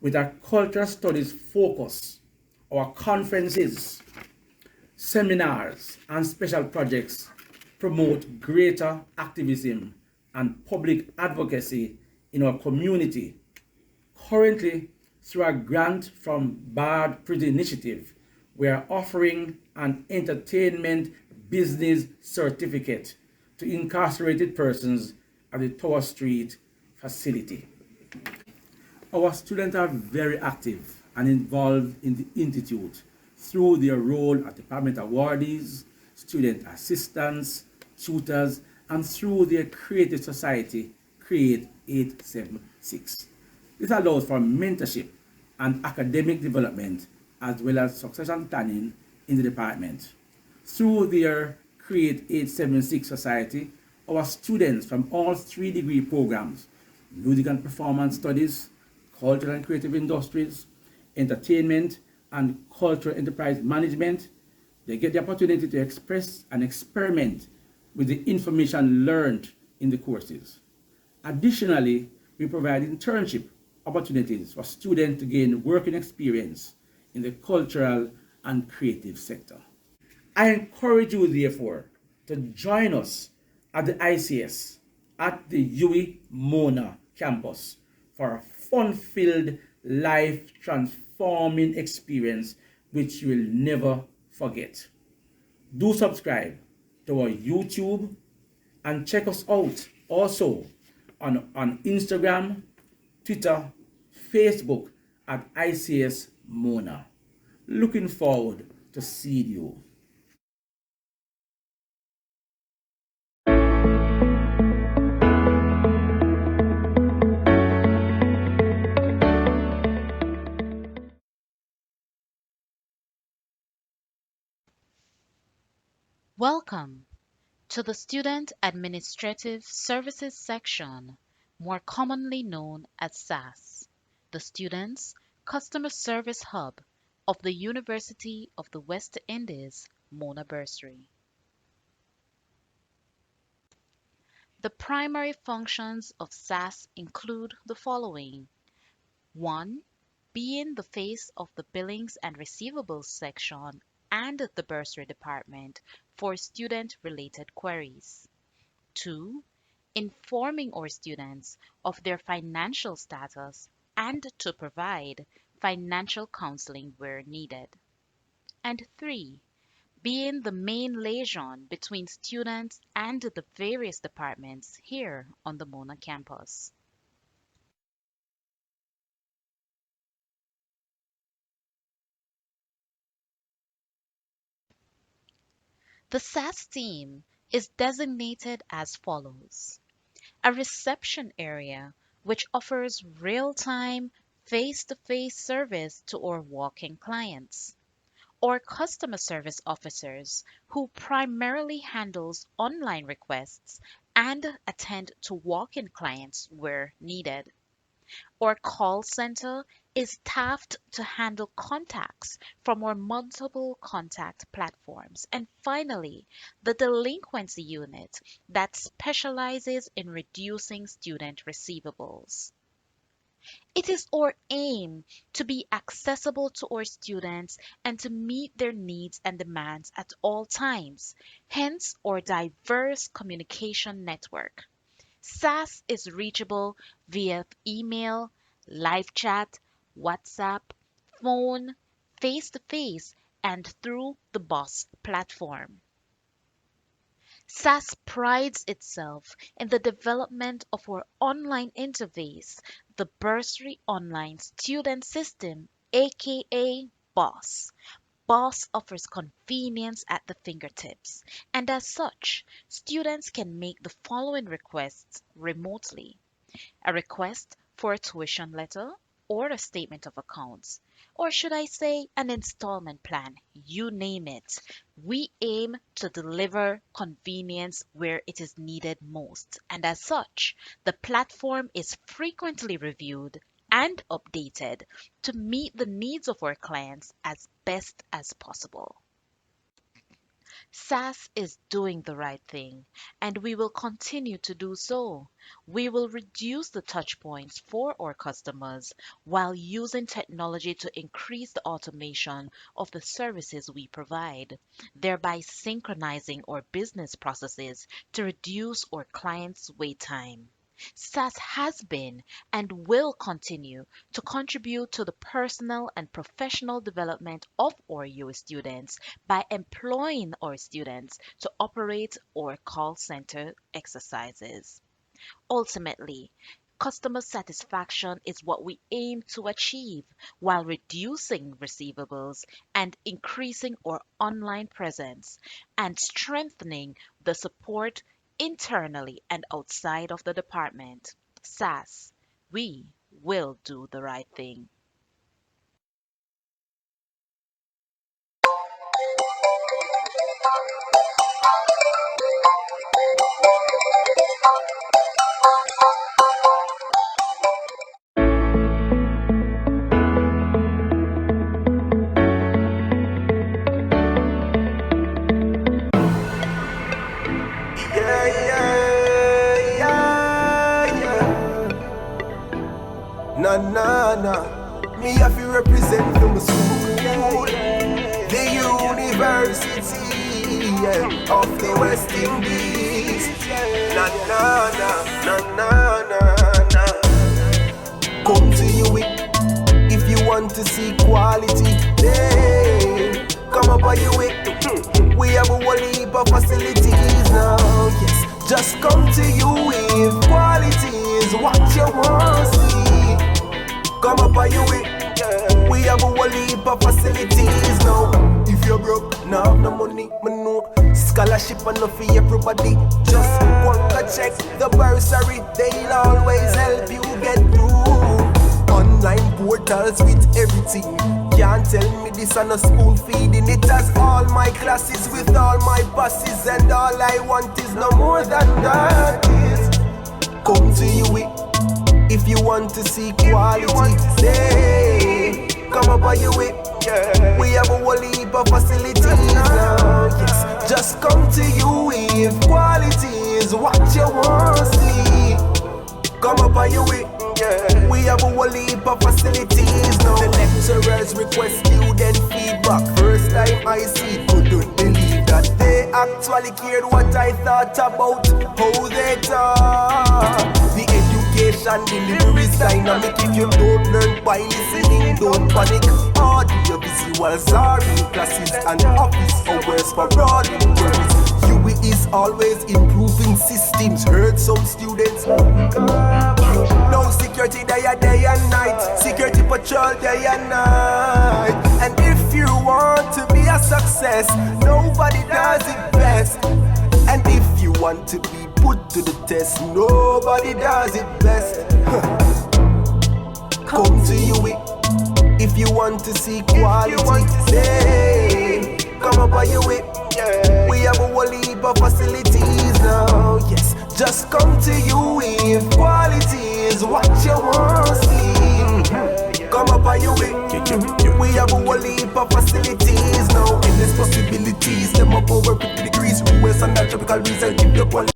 With our cultural studies focus, our conferences, seminars, and special projects promote greater activism and public advocacy in our community. Currently, through a grant from Bard Prison Initiative, we are offering an entertainment business certificate to incarcerated persons at the Tower Street facility. Our students are very active and involved in the Institute through their role as department awardees, student assistants, tutors, and through their creative society, Create 876. This allows for mentorship and academic development as well as succession planning in the department. Through their Create 876 Society, our students from all 3 degree programs, music and performance studies, cultural and creative industries, entertainment, and cultural enterprise management, they get the opportunity to express and experiment with the information learned in the courses. Additionally, we provide internship opportunities for students to gain working experience in the cultural and creative sector. I encourage you, therefore, to join us at the ICS at the UWI Mona campus for a fun-filled, life-transforming experience which you will never forget. Do subscribe to our YouTube and check us out also on Instagram, Twitter, Facebook at ICS Mona. Looking forward to seeing you. Welcome to the Student Administrative Services section, more commonly known as S.A.S., the Students' Customer Service Hub of the University of the West Indies, Mona Bursary. The primary functions of S.A.S. include the following. 1. Being the face of the Billings and Receivables section and the Bursary Department for student-related queries. 2. Informing our students of their financial status and to provide financial counseling where needed. And 3. Being the main liaison between students and the various departments here on the Mona campus. The S.A.S. team is designated as follows. A reception area which offers real-time, face-to-face service to our walk-in clients. Or customer service officers who primarily handles online requests and attend to walk-in clients where needed. Our call center is staffed to handle contacts from our multiple contact platforms. And finally, the delinquency unit that specializes in reducing student receivables. It is our aim to be accessible to our students and to meet their needs and demands at all times, hence our diverse communication network. S.A.S. is reachable via email, live chat, WhatsApp, phone, face-to-face, and through the BOSS platform. S.A.S. prides itself in the development of our online interface, the Bursary Online Student System, aka BOSS. BOSS offers convenience at the fingertips, and as such, students can make the following requests remotely. A request for a tuition letter or a statement of accounts, or should I say an installment plan, you name it. We aim to deliver convenience where it is needed most, and as such, the platform is frequently reviewed and updated to meet the needs of our clients as best as possible. S.A.S.S is doing the right thing, and we will continue to do so. We will reduce the touch points for our customers while using technology to increase the automation of the services we provide, thereby synchronizing our business processes to reduce our clients' wait time. S.A.S.S has been and will continue to contribute to the personal and professional development of our UWI students by employing our students to operate our call center exercises. Ultimately, customer satisfaction is what we aim to achieve while reducing receivables and increasing our online presence and strengthening the support internally and outside of the department. S.A.S.S, we will do the right thing. Nah. Me have to represent from the school, the university of the West Indies. Nah. Come to UWI if you want to see quality. Hey, come up on UWI. We have a whole heap of facilities now. Yes, just come to UWI if quality is what you want to see. Come up on UWI. We have a whole heap of facilities now. If you're broke, now have no money, me know. Scholarship enough for everybody. Just want to check the bursary. They'll always help you get through. Online portals with everything. Can't tell me this on a spoon feeding. It has all my classes with all my buses, and all I want is no more than that. Come to UWI if you want to see quality. Hey, come up on UWI. We have a whole heap of facilities now. Yes, just come to UWI if quality is what you want to see. Come up on UWI. We have a whole heap of facilities now. The lecturers request student feedback. First time I see it, couldn't believe that they actually cared what I thought about how they talk. The education delivery is dynamic. If you don't learn by listening, don't panic. Audio visuals are in classes and office hours for all interns. UWI is always improving systems. Heard some students. No security day and night. Security patrol day and night. And if you want to be a success, nobody does it best. And if you want to be put to the test, nobody does it best. Come to UWI if you want to see quality. Hey, come up on UWI. We have a whole heap of facilities now. Yes, just come to UWI if quality is what you want to see. Come up on UWI. We have a whole heap of facilities now. Endless possibilities. Them up over 50 degrees. Rules and that tropical breeze. I'll give you quality.